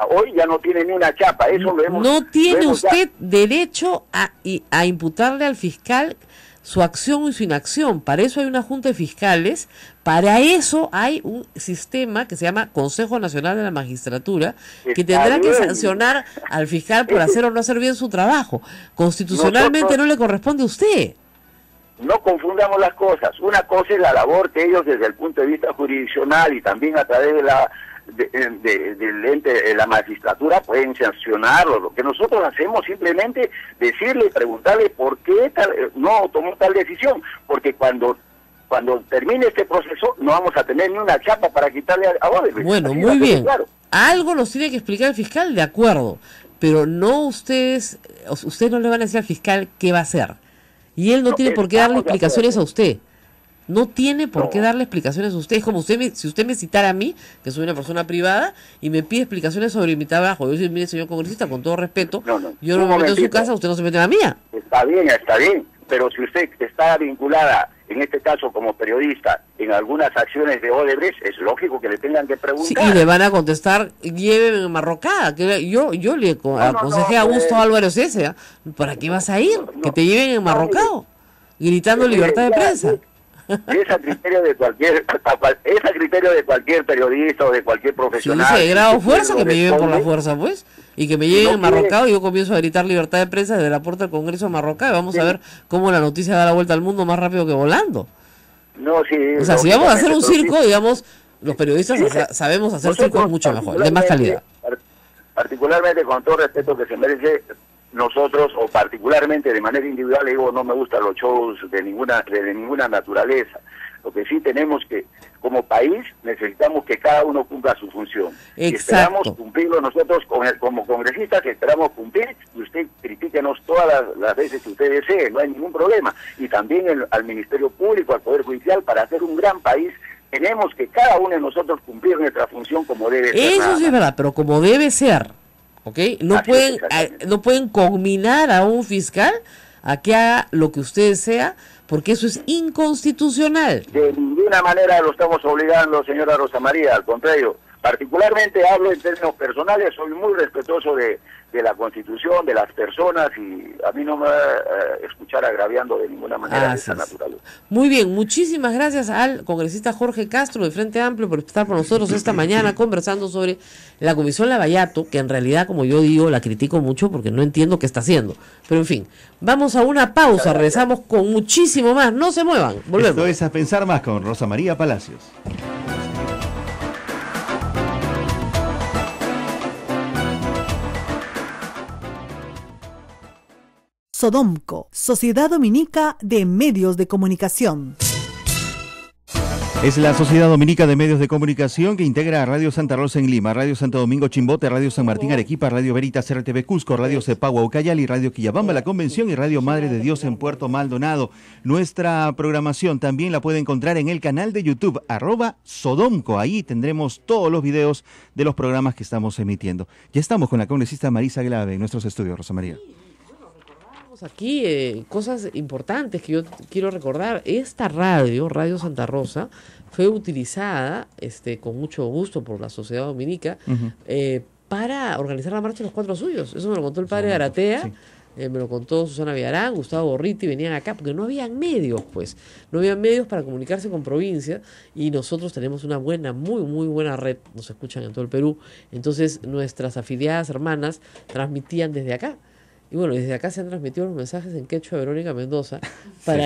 hoy ya no tiene ni una chapa. Eso lo hemos... No tiene usted derecho a imputarle al fiscal su acción y su inacción. Para eso hay una junta de fiscales, para eso hay un sistema que se llama Consejo Nacional de la Magistratura, que tendrá que sancionar al fiscal por hacer o no hacer bien su trabajo. Constitucionalmente no le corresponde a usted. no confundamos las cosas. Una cosa es la labor que ellos desde el punto de vista jurisdiccional y también a través de del ente de la magistratura pueden sancionarlo. Lo que nosotros hacemos simplemente decirle y preguntarle por qué no tomó tal decisión, porque cuando termine este proceso no vamos a tener ni una chapa para quitarle a Odebrecht. Bueno, muy bien. Claro. Algo nos tiene que explicar el fiscal, de acuerdo, pero no ustedes no le van a decir al fiscal qué va a hacer. Y él no tiene por qué darle explicaciones a usted. No tiene por qué darle explicaciones a usted. Es como si usted me citara a mí, que soy una persona privada, y me pide explicaciones sobre mi trabajo. Yo digo, mire, señor congresista, con todo respeto, yo no me meto en su casa, usted no se mete en la mía. Está bien, pero si usted está vinculada, en este caso como periodista, en algunas acciones de Odebrecht, es lógico que le tengan que preguntar. Sí, y le van a contestar, lléveme enmarrocada. Yo le aconsejé a Augusto Álvarez ese, ¿para qué vas a ir? Que te lleven enmarrocado, gritando libertad de prensa. Es a criterio de cualquier periodista o de cualquier profesional. Si dice de grado fuerza, que me lleven por la fuerza, pues, y que me lleven enmarrocado, y yo comienzo a gritar libertad de prensa desde la puerta del Congreso enmarrocado, y vamos a ver cómo la noticia da la vuelta al mundo más rápido que volando. O sea, si vamos a hacer un circo, digamos, los periodistas sabemos hacer circos mucho mejor, de más calidad. Particularmente, con todo respeto que se merece, nosotros, o particularmente de manera individual, digo, no me gustan los shows de ninguna naturaleza. Lo que sí tenemos que, como país, necesitamos que cada uno cumpla su función. Exacto. Y esperamos cumplirlo nosotros como congresistas, esperamos cumplir, y usted critíquenos todas las veces que usted desee, no hay ningún problema. Y también al Ministerio Público, al Poder Judicial, para hacer un gran país, tenemos que cada uno de nosotros cumplir nuestra función como debe ser. Eso sí es verdad, pero como debe ser. ¿Okay? No pueden combinar a un fiscal a que haga lo que usted desea, porque eso es inconstitucional. De ninguna manera lo estamos obligando, señora Rosa María, al contrario. Particularmente hablo en términos personales, soy muy respetuoso de la Constitución, de las personas, y a mí no me va a escuchar agraviando de ninguna manera de esa naturaleza. Muy bien, muchísimas gracias al congresista Jorge Castro de Frente Amplio por estar con nosotros esta mañana conversando sobre la Comisión Lavallato, que en realidad, como yo digo, la critico mucho porque no entiendo qué está haciendo. Pero en fin, vamos a una pausa, regresamos con muchísimo más, no se muevan, volvemos. Esto es A Pensar Más con Rosa María Palacios. Sodomco, Sociedad Dominica de Medios de Comunicación. Es la Sociedad Dominica de Medios de Comunicación que integra a Radio Santa Rosa en Lima, Radio Santo Domingo Chimbote, Radio San Martín Arequipa, Radio Veritas RTV Cusco, Radio Cepagua Ucayali, Radio Quillabamba La Convención y Radio Madre de Dios en Puerto Maldonado. Nuestra programación también la puede encontrar en el canal de YouTube, @Sodomco. Ahí tendremos todos los videos de los programas que estamos emitiendo. Ya estamos con la congresista Marisa Glave en nuestros estudios, Rosa María. Aquí cosas importantes que yo quiero recordar. Esta Radio Santa Rosa, fue utilizada con mucho gusto por la Sociedad Dominica para organizar la Marcha de los Cuatro Suyos. Eso me lo contó el padre Aratea, sí. Me lo contó Susana Villarán, Gustavo Borriti, venían acá porque no habían medios, no habían medios para comunicarse con provincia, y nosotros tenemos una buena, muy buena red, nos escuchan en todo el Perú. Entonces nuestras afiliadas hermanas transmitían desde acá. Y bueno, desde acá se han transmitido los mensajes en quechua de Verónica Mendoza para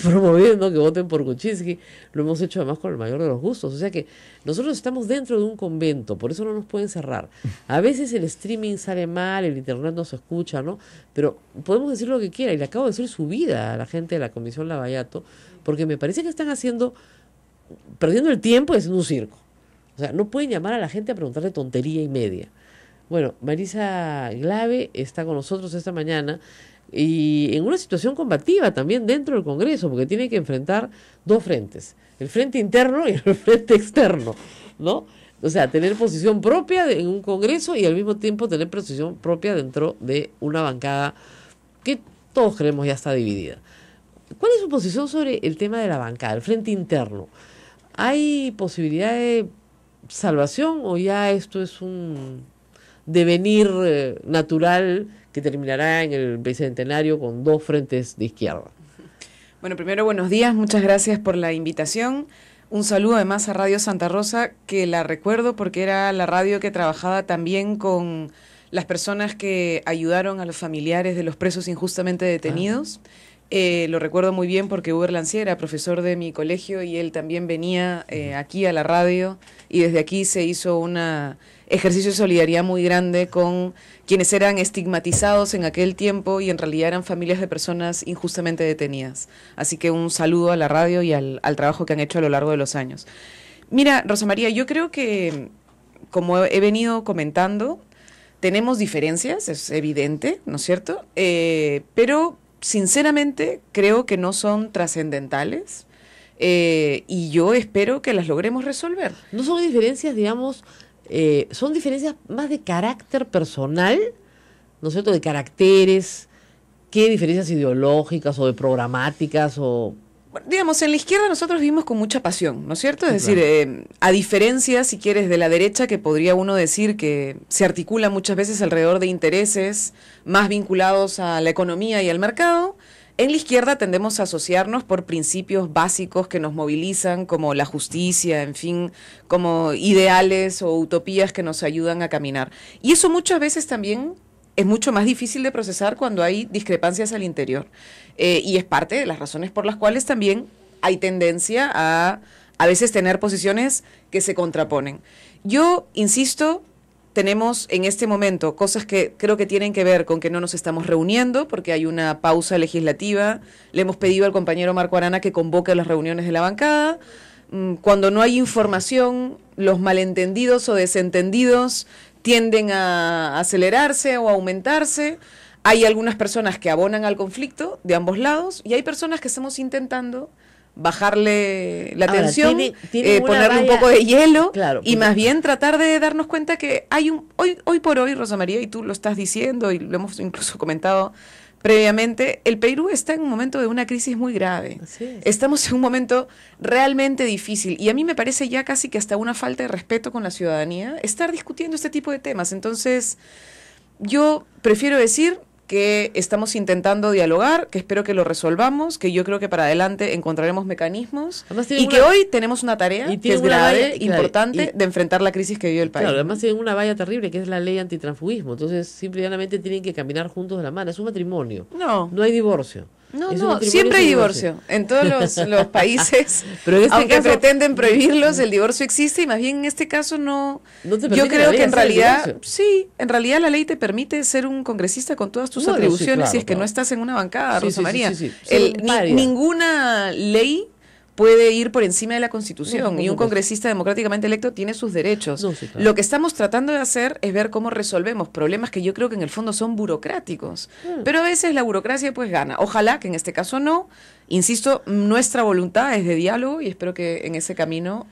promoviendo que voten por Kuczynski. Lo hemos hecho además con el mayor de los gustos. O sea que nosotros estamos dentro de un convento, por eso no nos pueden cerrar. A veces el streaming sale mal, el internet no se escucha, ¿no? Pero podemos decir lo que quiera, y le acabo de decir su vida a la gente de la Comisión Lavallato, porque me parece que están perdiendo el tiempo y haciendo un circo. O sea, no pueden llamar a la gente a preguntarle tontería y media. Bueno, Marisa Glave está con nosotros esta mañana y en una situación combativa también dentro del Congreso, porque tiene que enfrentar dos frentes, el frente interno y el frente externo, ¿no? O sea, tener posición propia en un Congreso y al mismo tiempo tener posición propia dentro de una bancada que todos creemos ya está dividida. ¿Cuál es su posición sobre el tema de la bancada, el frente interno? ¿Hay posibilidad de salvación o ya esto es un devenir natural que terminará en el bicentenario con dos frentes de izquierda? Bueno, primero, buenos días, muchas gracias por la invitación. Un saludo además a Radio Santa Rosa, que la recuerdo porque era la radio que trabajaba también con las personas que ayudaron a los familiares de los presos injustamente detenidos. Lo recuerdo muy bien porque Uber Lancier era profesor de mi colegio y él también venía aquí a la radio y desde aquí se hizo un ejercicio de solidaridad muy grande con quienes eran estigmatizados en aquel tiempo y en realidad eran familias de personas injustamente detenidas. Así que un saludo a la radio y al trabajo que han hecho a lo largo de los años. Mira, Rosa María, yo creo que, como he venido comentando, tenemos diferencias, es evidente, ¿no es cierto? Pero sinceramente creo que no son trascendentales y yo espero que las logremos resolver. No son diferencias, digamos, son diferencias más de carácter personal, ¿no es cierto?, de caracteres, que diferencias ideológicas o de programáticas o... Bueno, digamos, en la izquierda nosotros vivimos con mucha pasión, ¿no es cierto? Es Sí, decir, claro. a diferencia, si quieres, de la derecha, que podría uno decir que se articula muchas veces alrededor de intereses más vinculados a la economía y al mercado, en la izquierda tendemos a asociarnos por principios básicos que nos movilizan, como la justicia, en fin, como ideales o utopías que nos ayudan a caminar. Y eso muchas veces también es mucho más difícil de procesar cuando hay discrepancias al interior. Y es parte de las razones por las cuales también hay tendencia a veces tener posiciones que se contraponen. Yo insisto, tenemos en este momento cosas que creo que tienen que ver con que no nos estamos reuniendo porque hay una pausa legislativa. Le hemos pedido al compañero Marco Arana que convoque las reuniones de la bancada. Cuando no hay información, los malentendidos o desentendidos tienden a acelerarse o a aumentarse. Hay algunas personas que abonan al conflicto de ambos lados y hay personas que estamos intentando bajarle la Ahora, tensión, tiene una ponerle un valla- poco de hielo, Claro, y más bien tratar de darnos cuenta que hay hoy por hoy, Rosa María, y tú lo estás diciendo y lo hemos incluso comentado previamente, el Perú está en un momento de una crisis muy grave. Así es. Estamos en un momento realmente difícil y a mí me parece ya casi que hasta una falta de respeto con la ciudadanía estar discutiendo este tipo de temas. Entonces, yo prefiero decir que estamos intentando dialogar, que espero que lo resolvamos, que yo creo que para adelante encontraremos mecanismos Además tienen y que una- hoy tenemos una tarea y que tienen es una grave, valla- claro, importante, y- de enfrentar la crisis que vive el país. Claro, además tienen una valla terrible que es la ley antitransfugismo. Entonces, simplemente tienen que caminar juntos de la mano. Es un matrimonio. No. No hay divorcio. No, Es un no, matrimonio siempre hay sin divorcio. En todos los países, Pero en este aunque caso- pretenden prohibirlos, el divorcio existe y más bien en este caso no... No te Yo permite la creo ley que en hacer el realidad, divorcio. sí, en realidad la ley te permite ser un congresista con todas tus Bueno, sí, atribuciones claro, si es que claro. no estás en una bancada, Sí, Rosa sí, María. sí, sí, sí. Ser un paria. Ninguna ley puede ir por encima de la Constitución No, por y un supuesto. congresista democráticamente electo tiene sus derechos. No, sí, claro. Lo que estamos tratando de hacer es ver cómo resolvemos problemas que yo creo que en el fondo son burocráticos. Pero a veces la burocracia pues gana. Ojalá que en este caso no. Insisto, nuestra voluntad es de diálogo y espero que en ese camino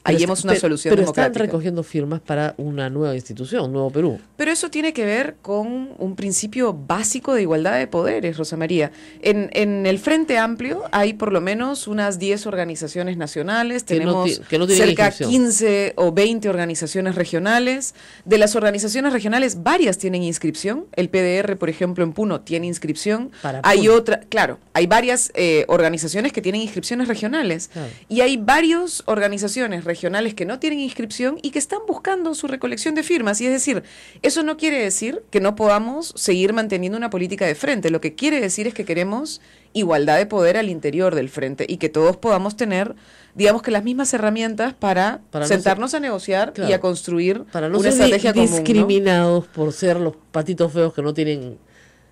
hallemos una solución pero democrática. están recogiendo firmas para una nueva institución, un nuevo Perú. Pero eso tiene que ver con un principio básico de igualdad de poderes, Rosa María. En el Frente Amplio hay por lo menos unas 10 organizaciones nacionales, Que no tenemos que no tienen cerca inscripción. 15 o 20 organizaciones regionales. De las organizaciones regionales, varias tienen inscripción. El PDR, por ejemplo, en Puno tiene inscripción. Para Hay Puno. otra, claro, hay varias organizaciones que tienen inscripciones regionales. Claro. Y hay varias organizaciones regionales que no tienen inscripción y que están buscando su recolección de firmas. Y es decir, eso no quiere decir que no podamos seguir manteniendo una política de frente. Lo que quiere decir es que queremos igualdad de poder al interior del frente y que todos podamos tener, digamos que las mismas herramientas para no sentarnos ser- a negociar claro, y a construir Para no una ser estrategia común, ¿no? discriminados por ser los patitos feos que no tienen...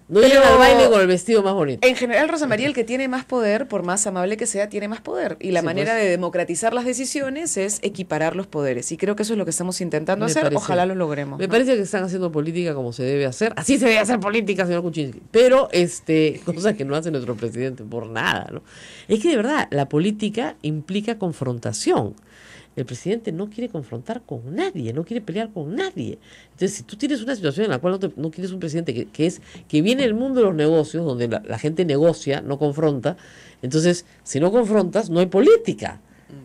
No Pero- llegan al baile con el vestido más bonito. En general, Rosa María, el que tiene más poder, por más amable que sea, tiene más poder. Y la Sí, manera pues. de democratizar las decisiones es equiparar los poderes. Y creo que eso es lo que estamos intentando Me hacer. parece. Ojalá lo logremos. Me ¿no? parece que están haciendo política como se debe hacer. Así se debe hacer política, señor Kuczynski. Pero, cosa que no hace nuestro presidente por nada, ¿no? Es que de verdad, la política implica confrontación. El presidente no quiere confrontar con nadie, no quiere pelear con nadie. Entonces, si tú tienes una situación en la cual no quieres un presidente que viene del mundo de los negocios, donde la gente negocia, no confronta, entonces, si no confrontas, no hay política,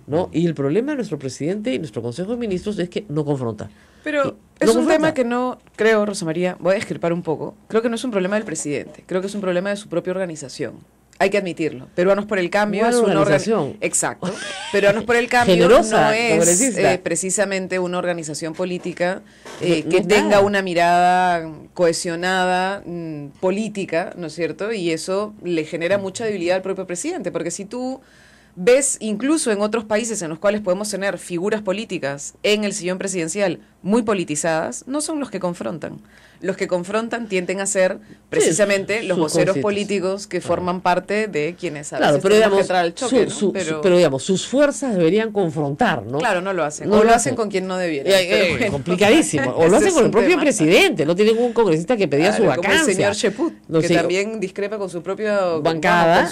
¿no? Y el problema de nuestro presidente y nuestro Consejo de Ministros es que no confronta. Pero Y es no un confronta. tema que no, creo, Rosa María, voy a discrepar un poco. Creo que no es un problema del presidente. Creo que es un problema de su propia organización. Hay que admitirlo. Peruanos por el Cambio Buena es una organización. Exacto. Peruanos por el Cambio Generosa, no es progresista. precisamente una organización política No que es tenga nada. una mirada cohesionada, política, ¿no es cierto? Y eso le genera mucha debilidad al propio presidente, porque si tú ves incluso en otros países en los cuales podemos tener figuras políticas en el sillón presidencial muy politizadas, no son los que confrontan. Los que confrontan tienden a ser precisamente los sus voceros cositas. políticos que forman parte de quienes a Claro, veces pero tenemos que digamos, entrar al choque, ¿no? pero digamos, sus fuerzas deberían confrontar, ¿no? Claro, no lo hacen. No o lo lo hacen hacen. con quien no debiera. Complicadísimo. O lo Ese hacen es con el un propio tema. presidente. No tiene ningún congresista que pedía su Claro, como vacancia. el señor Cheput, No que sé, también discrepa con su propio Bancada.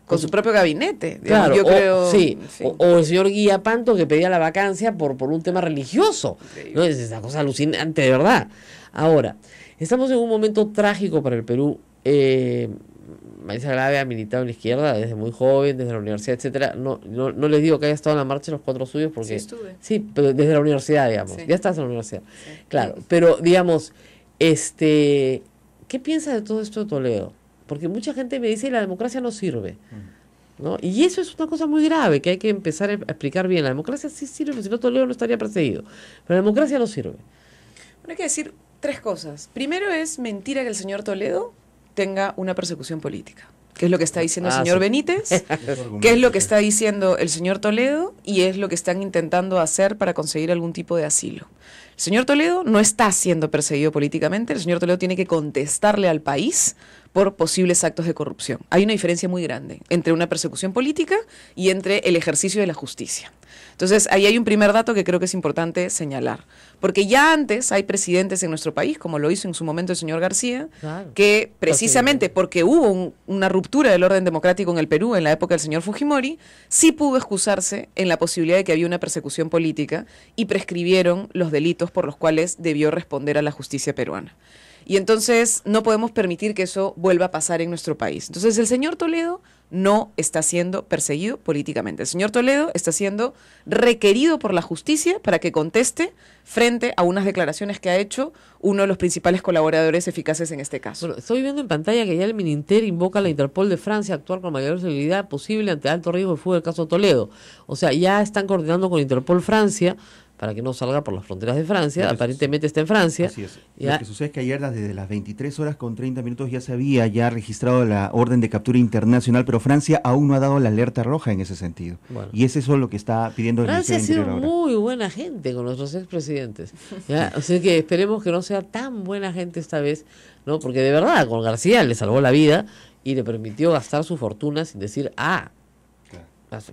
con su propio gabinete. Claro, Digamos, yo creo, sí, en fin. o el señor Guía Panto que pedía la vacancia por un tema religioso. ¿No? Es una cosa alucinante, de verdad. Ahora, estamos en un momento trágico para el Perú. Marisa Grave ha militado en la izquierda desde muy joven, desde la universidad, etcétera. No les digo que haya estado en la marcha de los 4 suyos porque... Sí, estuve. Sí, pero desde la universidad, digamos. Sí. Ya estás en la universidad. Sí. Claro, pero digamos, ¿qué piensa de todo esto de Toledo? Porque mucha gente me dice la democracia no sirve, ¿no? Y eso es una cosa muy grave que hay que empezar a explicar bien. La democracia sí sirve, si no Toledo no estaría perseguido. Pero la democracia no sirve. Bueno, hay que decir 3 cosas. Primero, es mentira que el señor Toledo tenga una persecución política, que es lo que está diciendo el señor Sí. Benítez, que es lo que está diciendo el señor Toledo y es lo que están intentando hacer para conseguir algún tipo de asilo. El señor Toledo no está siendo perseguido políticamente, el señor Toledo tiene que contestarle al país por posibles actos de corrupción. Hay una diferencia muy grande entre una persecución política y entre el ejercicio de la justicia. Entonces, ahí hay un primer dato que creo que es importante señalar. Porque ya antes hay presidentes en nuestro país, como lo hizo en su momento el señor García, Claro. que precisamente porque hubo una ruptura del orden democrático en el Perú en la época del señor Fujimori, sí pudo excusarse en la posibilidad de que había una persecución política y prescribieron los delitos por los cuales debió responder a la justicia peruana. Y entonces no podemos permitir que eso vuelva a pasar en nuestro país. Entonces el señor Toledo no está siendo perseguido políticamente. El señor Toledo está siendo requerido por la justicia para que conteste frente a unas declaraciones que ha hecho uno de los principales colaboradores eficaces en este caso. Bueno, estoy viendo en pantalla que ya el Mininter invoca a la Interpol de Francia a actuar con mayor celeridad posible ante alto riesgo de fuga del caso Toledo. O sea, ya están coordinando con Interpol Francia para que no salga por las fronteras de Francia. Aparentemente está en Francia. Así es. Ya. Lo que sucede es que ayer desde las 23 horas con 30 minutos ya se había registrado la orden de captura internacional, pero Francia aún no ha dado la alerta roja en ese sentido. Bueno. Y es eso lo que está pidiendo el Francia ha Ministerio sido del Interior ahora. muy buena gente con nuestros expresidentes. ¿Ya? O sea que esperemos que no sea tan buena gente esta vez, ¿no? Porque de verdad, con García le salvó la vida y le permitió gastar su fortuna sin decir,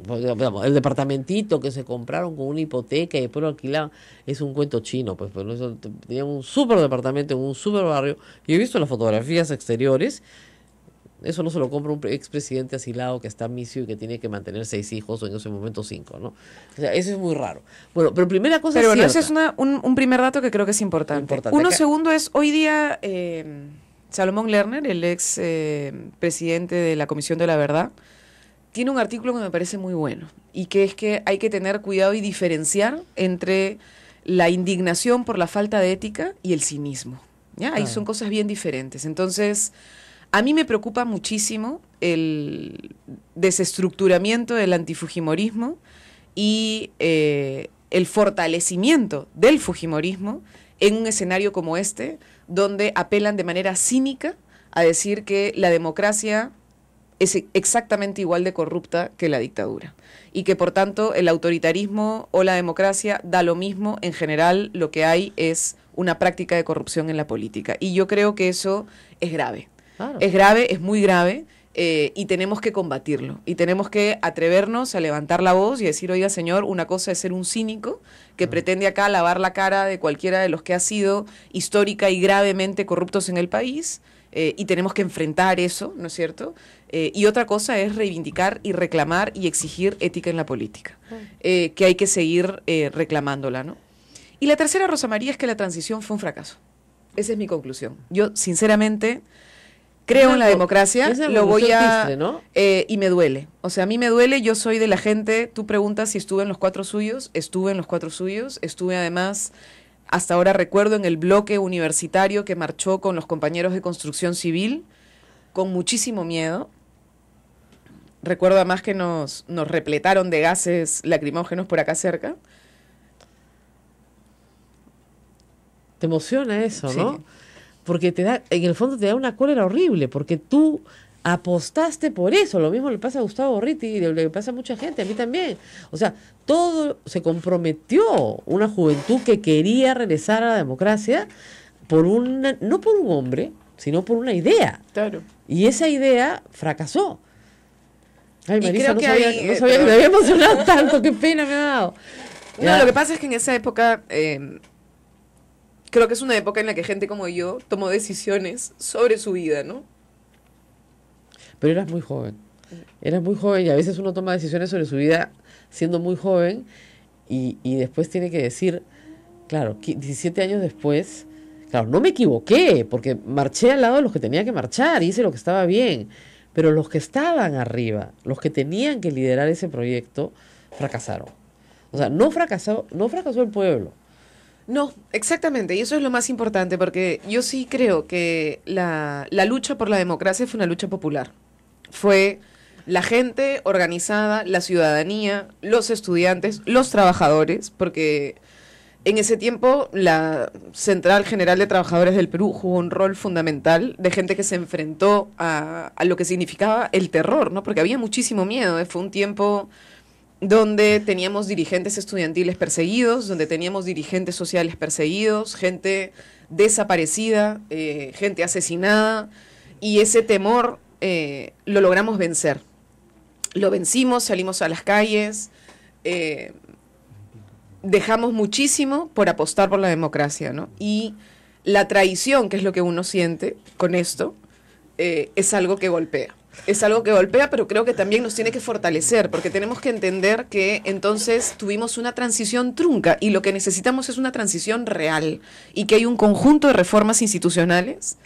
digamos, el departamentito que se compraron con una hipoteca y después lo alquilaban, es un cuento chino, pues eso, tenían un súper departamento en un súper barrio. Yo he visto las fotografías exteriores. Eso no se lo compra un expresidente asilado que está misio y que tiene que mantener 6 hijos o en ese momento 5, ¿no? O sea, eso es muy raro. Bueno, pero primera cosa Pero bueno, cierta. ese es un primer dato que creo que es importante. Uno Acá- segundo es, hoy día, Salomón Lerner, el ex presidente de la Comisión de la Verdad, tiene un artículo que me parece muy bueno y que es que hay que tener cuidado y diferenciar entre la indignación por la falta de ética y el cinismo. ¿Ya? Ahí son cosas bien diferentes. Entonces, a mí me preocupa muchísimo el desestructuramiento del antifujimorismo y el fortalecimiento del fujimorismo en un escenario como este, donde apelan de manera cínica a decir que la democracia es exactamente igual de corrupta que la dictadura y que por tanto el autoritarismo o la democracia da lo mismo. En general lo que hay es una práctica de corrupción en la política y yo creo que eso es grave. Claro. Es grave, es muy grave, y tenemos que combatirlo. Y tenemos que atrevernos a levantar la voz y decir, oiga, señor, una cosa es ser un cínico que pretende acá lavar la cara de cualquiera de los que ha sido histórica y gravemente corruptos en el país, y tenemos que enfrentar eso, ¿no es cierto? Y otra cosa es reivindicar y reclamar y exigir ética en la política, que hay que seguir reclamándola, ¿no? Y la tercera, Rosa María, es que la transición fue un fracaso. Esa es mi conclusión. Yo, sinceramente, creo en la democracia, Esa lo voy a... tistre, ¿no? Y me duele. O sea, a mí me duele, yo soy de la gente, tú preguntas si estuve en los 4 suyos, estuve en los 4 suyos, estuve además, hasta ahora recuerdo, en el bloque universitario que marchó con los compañeros de construcción civil, con muchísimo miedo, recuerdo además que nos repletaron de gases lacrimógenos por acá cerca. Te emociona eso, Sí. ¿no? Porque en el fondo te da una cólera horrible, porque tú apostaste por eso. Lo mismo le pasa a Gustavo Gorriti, le pasa a mucha gente, a mí también. O sea, todo se comprometió, una juventud que quería regresar a la democracia no por un hombre, sino por una idea. Claro. Y esa idea fracasó. Ay, Y Marisa, creo que sabía, ahí, no sabía que me había emocionado tanto, qué pena me ha dado. No, Ya. lo que pasa es que en esa época, creo que es una época en la que gente como yo tomó decisiones sobre su vida, ¿no? Pero eras muy joven. Eras muy joven y a veces uno toma decisiones sobre su vida siendo muy joven y después tiene que decir, claro, 17 años después, claro, no me equivoqué porque marché al lado de los que tenía que marchar, hice lo que estaba bien, pero los que estaban arriba, los que tenían que liderar ese proyecto, fracasaron. O sea, no fracasó el pueblo. No, exactamente, y eso es lo más importante, porque yo sí creo que la lucha por la democracia fue una lucha popular. Fue la gente organizada, la ciudadanía, los estudiantes, los trabajadores, porque en ese tiempo la Central General de Trabajadores del Perú jugó un rol fundamental de gente que se enfrentó a lo que significaba el terror, ¿no? Porque había muchísimo miedo, fue un tiempo donde teníamos dirigentes estudiantiles perseguidos, donde teníamos dirigentes sociales perseguidos, gente desaparecida, gente asesinada, y ese temor lo logramos vencer. Lo vencimos, salimos a las calles, dejamos muchísimo por apostar por la democracia, ¿no? Y la traición, que es lo que uno siente con esto, es algo que golpea. Es algo que golpea, pero creo que también nos tiene que fortalecer, porque tenemos que entender que entonces tuvimos una transición trunca y lo que necesitamos es una transición real y que hay un conjunto de reformas institucionales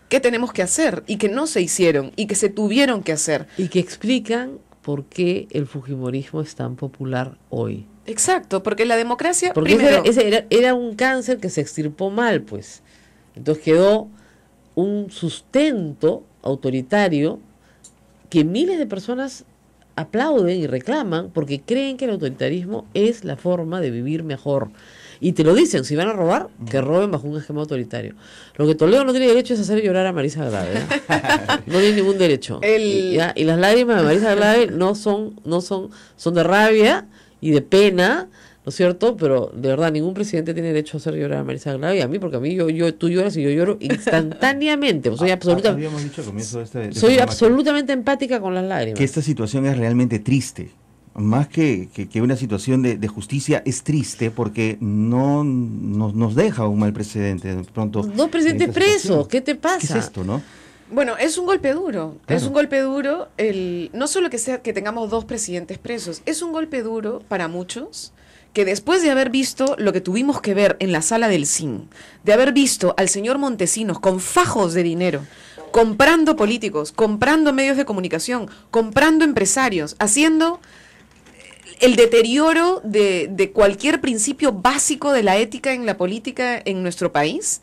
que tenemos que hacer y que no se hicieron y que se tuvieron que hacer. Y que explican por qué el fujimorismo es tan popular hoy. Exacto, porque la democracia, Porque primero, era un cáncer que se extirpó mal, pues. Entonces quedó un sustento autoritario que miles de personas aplauden y reclaman porque creen que el autoritarismo es la forma de vivir mejor. Y te lo dicen, si van a robar, que roben bajo un esquema autoritario. Lo que Toledo no tiene derecho es hacer llorar a Marisa Grave. No tiene ningún derecho. Y las lágrimas de Marisa Grave son de rabia y de pena, ¿no es cierto? Pero de verdad, ningún presidente tiene derecho a hacer llorar a Marisa Grave y a mí, porque a mí tú lloras y yo lloro instantáneamente. Soy Habíamos dicho al comienzo de este soy programa absolutamente empática con las lágrimas. que esta situación es realmente triste. Más que una situación de justicia, es triste porque no nos deja un mal precedente. De pronto, Dos presidentes en esta situación. presos, ¿qué te pasa? ¿Qué es esto, no? bueno, es un golpe duro. Claro. Es un golpe duro no solo que tengamos dos presidentes presos, es un golpe duro para muchos que después de haber visto lo que tuvimos que ver en la sala del CIN, de haber visto al señor Montesinos con fajos de dinero, comprando políticos, comprando medios de comunicación, comprando empresarios, haciendo el deterioro de cualquier principio básico de la ética en la política en nuestro país.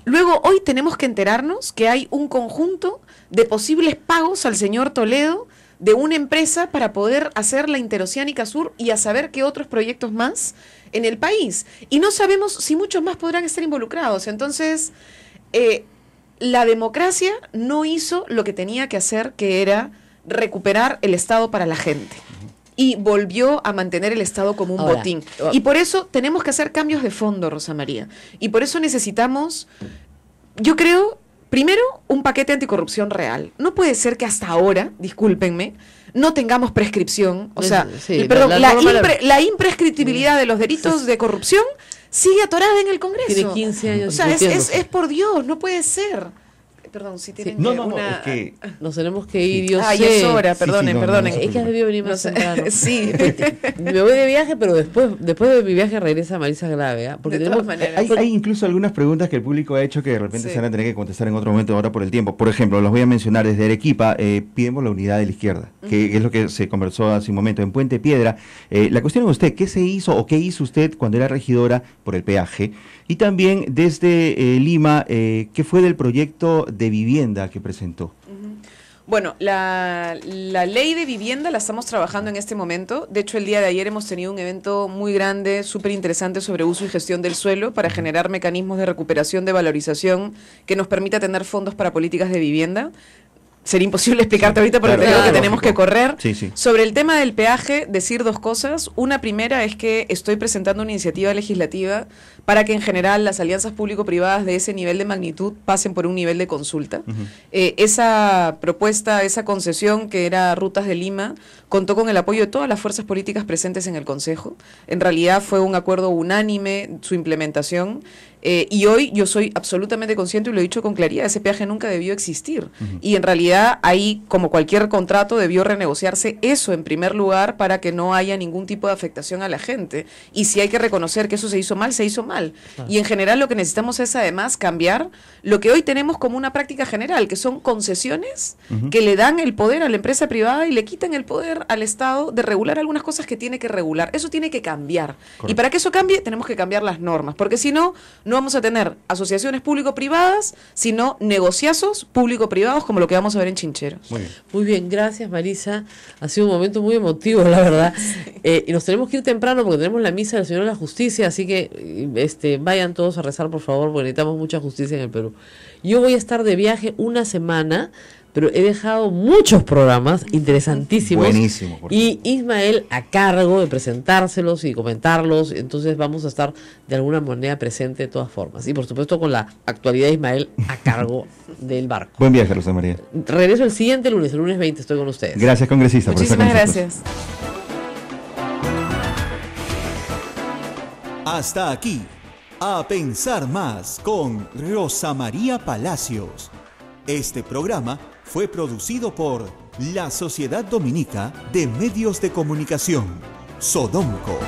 Luego, hoy tenemos que enterarnos que hay un conjunto de posibles pagos al señor Toledo de una empresa para poder hacer la Interoceánica Sur y a saber qué otros proyectos más en el país. Y no sabemos si muchos más podrán estar involucrados. Entonces, la democracia no hizo lo que tenía que hacer, que era recuperar el Estado para la gente. Y volvió a mantener el Estado como un Ahora, botín. Y por eso tenemos que hacer cambios de fondo, Rosa María. Y por eso necesitamos, yo creo, primero, un paquete anticorrupción real. No puede ser que hasta ahora, discúlpenme, no tengamos prescripción. O sea, Sí, perdón, la norma la imprescriptibilidad de los delitos de corrupción sigue atorada en el Congreso. Tiene 15 años O sea, discutiéndose. es por Dios, no puede ser. Perdón, si tienen No, una... es que Nos tenemos que ir, yo Ah, sé. ya es hora, Sí, perdonen, sí, no, perdonen. no, Es que has debido venir No más sé. temprano. Sí. Me voy de viaje, pero después de mi viaje regresa Marisa Grave, ¿ah? Porque De tenemos todas maneras. hay incluso algunas preguntas que el público ha hecho que de repente Sí. se van a tener que contestar en otro momento ahora por el tiempo. Por ejemplo, los voy a mencionar desde Arequipa, pidemos la unidad de la izquierda, que es lo que se conversó hace un momento. En Puente Piedra, la cuestión es usted, ¿qué se hizo o qué hizo usted cuando era regidora por el peaje? Y también desde Lima, ¿qué fue del proyecto de vivienda que presentó? Bueno, la ley de vivienda la estamos trabajando en este momento. De hecho, el día de ayer hemos tenido un evento muy grande, súper interesante sobre uso y gestión del suelo para generar mecanismos de recuperación, de valorización que nos permita tener fondos para políticas de vivienda. Sería imposible explicarte ahorita porque creo que tenemos que correr. Sí. Sobre el tema del peaje, decir dos cosas. Una primera es que estoy presentando una iniciativa legislativa para que en general las alianzas público-privadas de ese nivel de magnitud pasen por un nivel de consulta. Esa propuesta, esa concesión que era Rutas de Lima, contó con el apoyo de todas las fuerzas políticas presentes en el Consejo. En realidad fue un acuerdo unánime su implementación. Y hoy yo soy absolutamente consciente, y lo he dicho con claridad, ese peaje nunca debió existir. Y en realidad ahí, como cualquier contrato, debió renegociarse eso en primer lugar para que no haya ningún tipo de afectación a la gente. Y si hay que reconocer que eso se hizo mal, se hizo mal. Y en general lo que necesitamos es además cambiar lo que hoy tenemos como una práctica general, que son concesiones que le dan el poder a la empresa privada y le quitan el poder al Estado de regular algunas cosas que tiene que regular. Eso tiene que cambiar. Correcto. Y para que eso cambie, tenemos que cambiar las normas, porque si no, no vamos a tener asociaciones público-privadas, sino negociazos público-privados como lo que vamos a ver en Chincheros. Muy bien, gracias Marisa. Ha sido un momento muy emotivo, la verdad. Sí. Y nos tenemos que ir temprano porque tenemos la misa del Señor de la Justicia, así que vayan todos a rezar, por favor, porque necesitamos mucha justicia en el Perú. Yo voy a estar de viaje una semana, pero he dejado muchos programas interesantísimos. Buenísimo. Y Ismael a cargo de presentárselos y comentarlos. Entonces vamos a estar de alguna manera presente de todas formas. Y por supuesto con la actualidad de Ismael a cargo del barco. Buen viaje, Rosa María. Regreso el siguiente lunes, el lunes 20, estoy con ustedes. Gracias, congresista. Muchísimas gracias. Hasta aquí, A Pensar Más con Rosa María Palacios. Este programa fue producido por la Sociedad Dominica de Medios de Comunicación, Sodomco.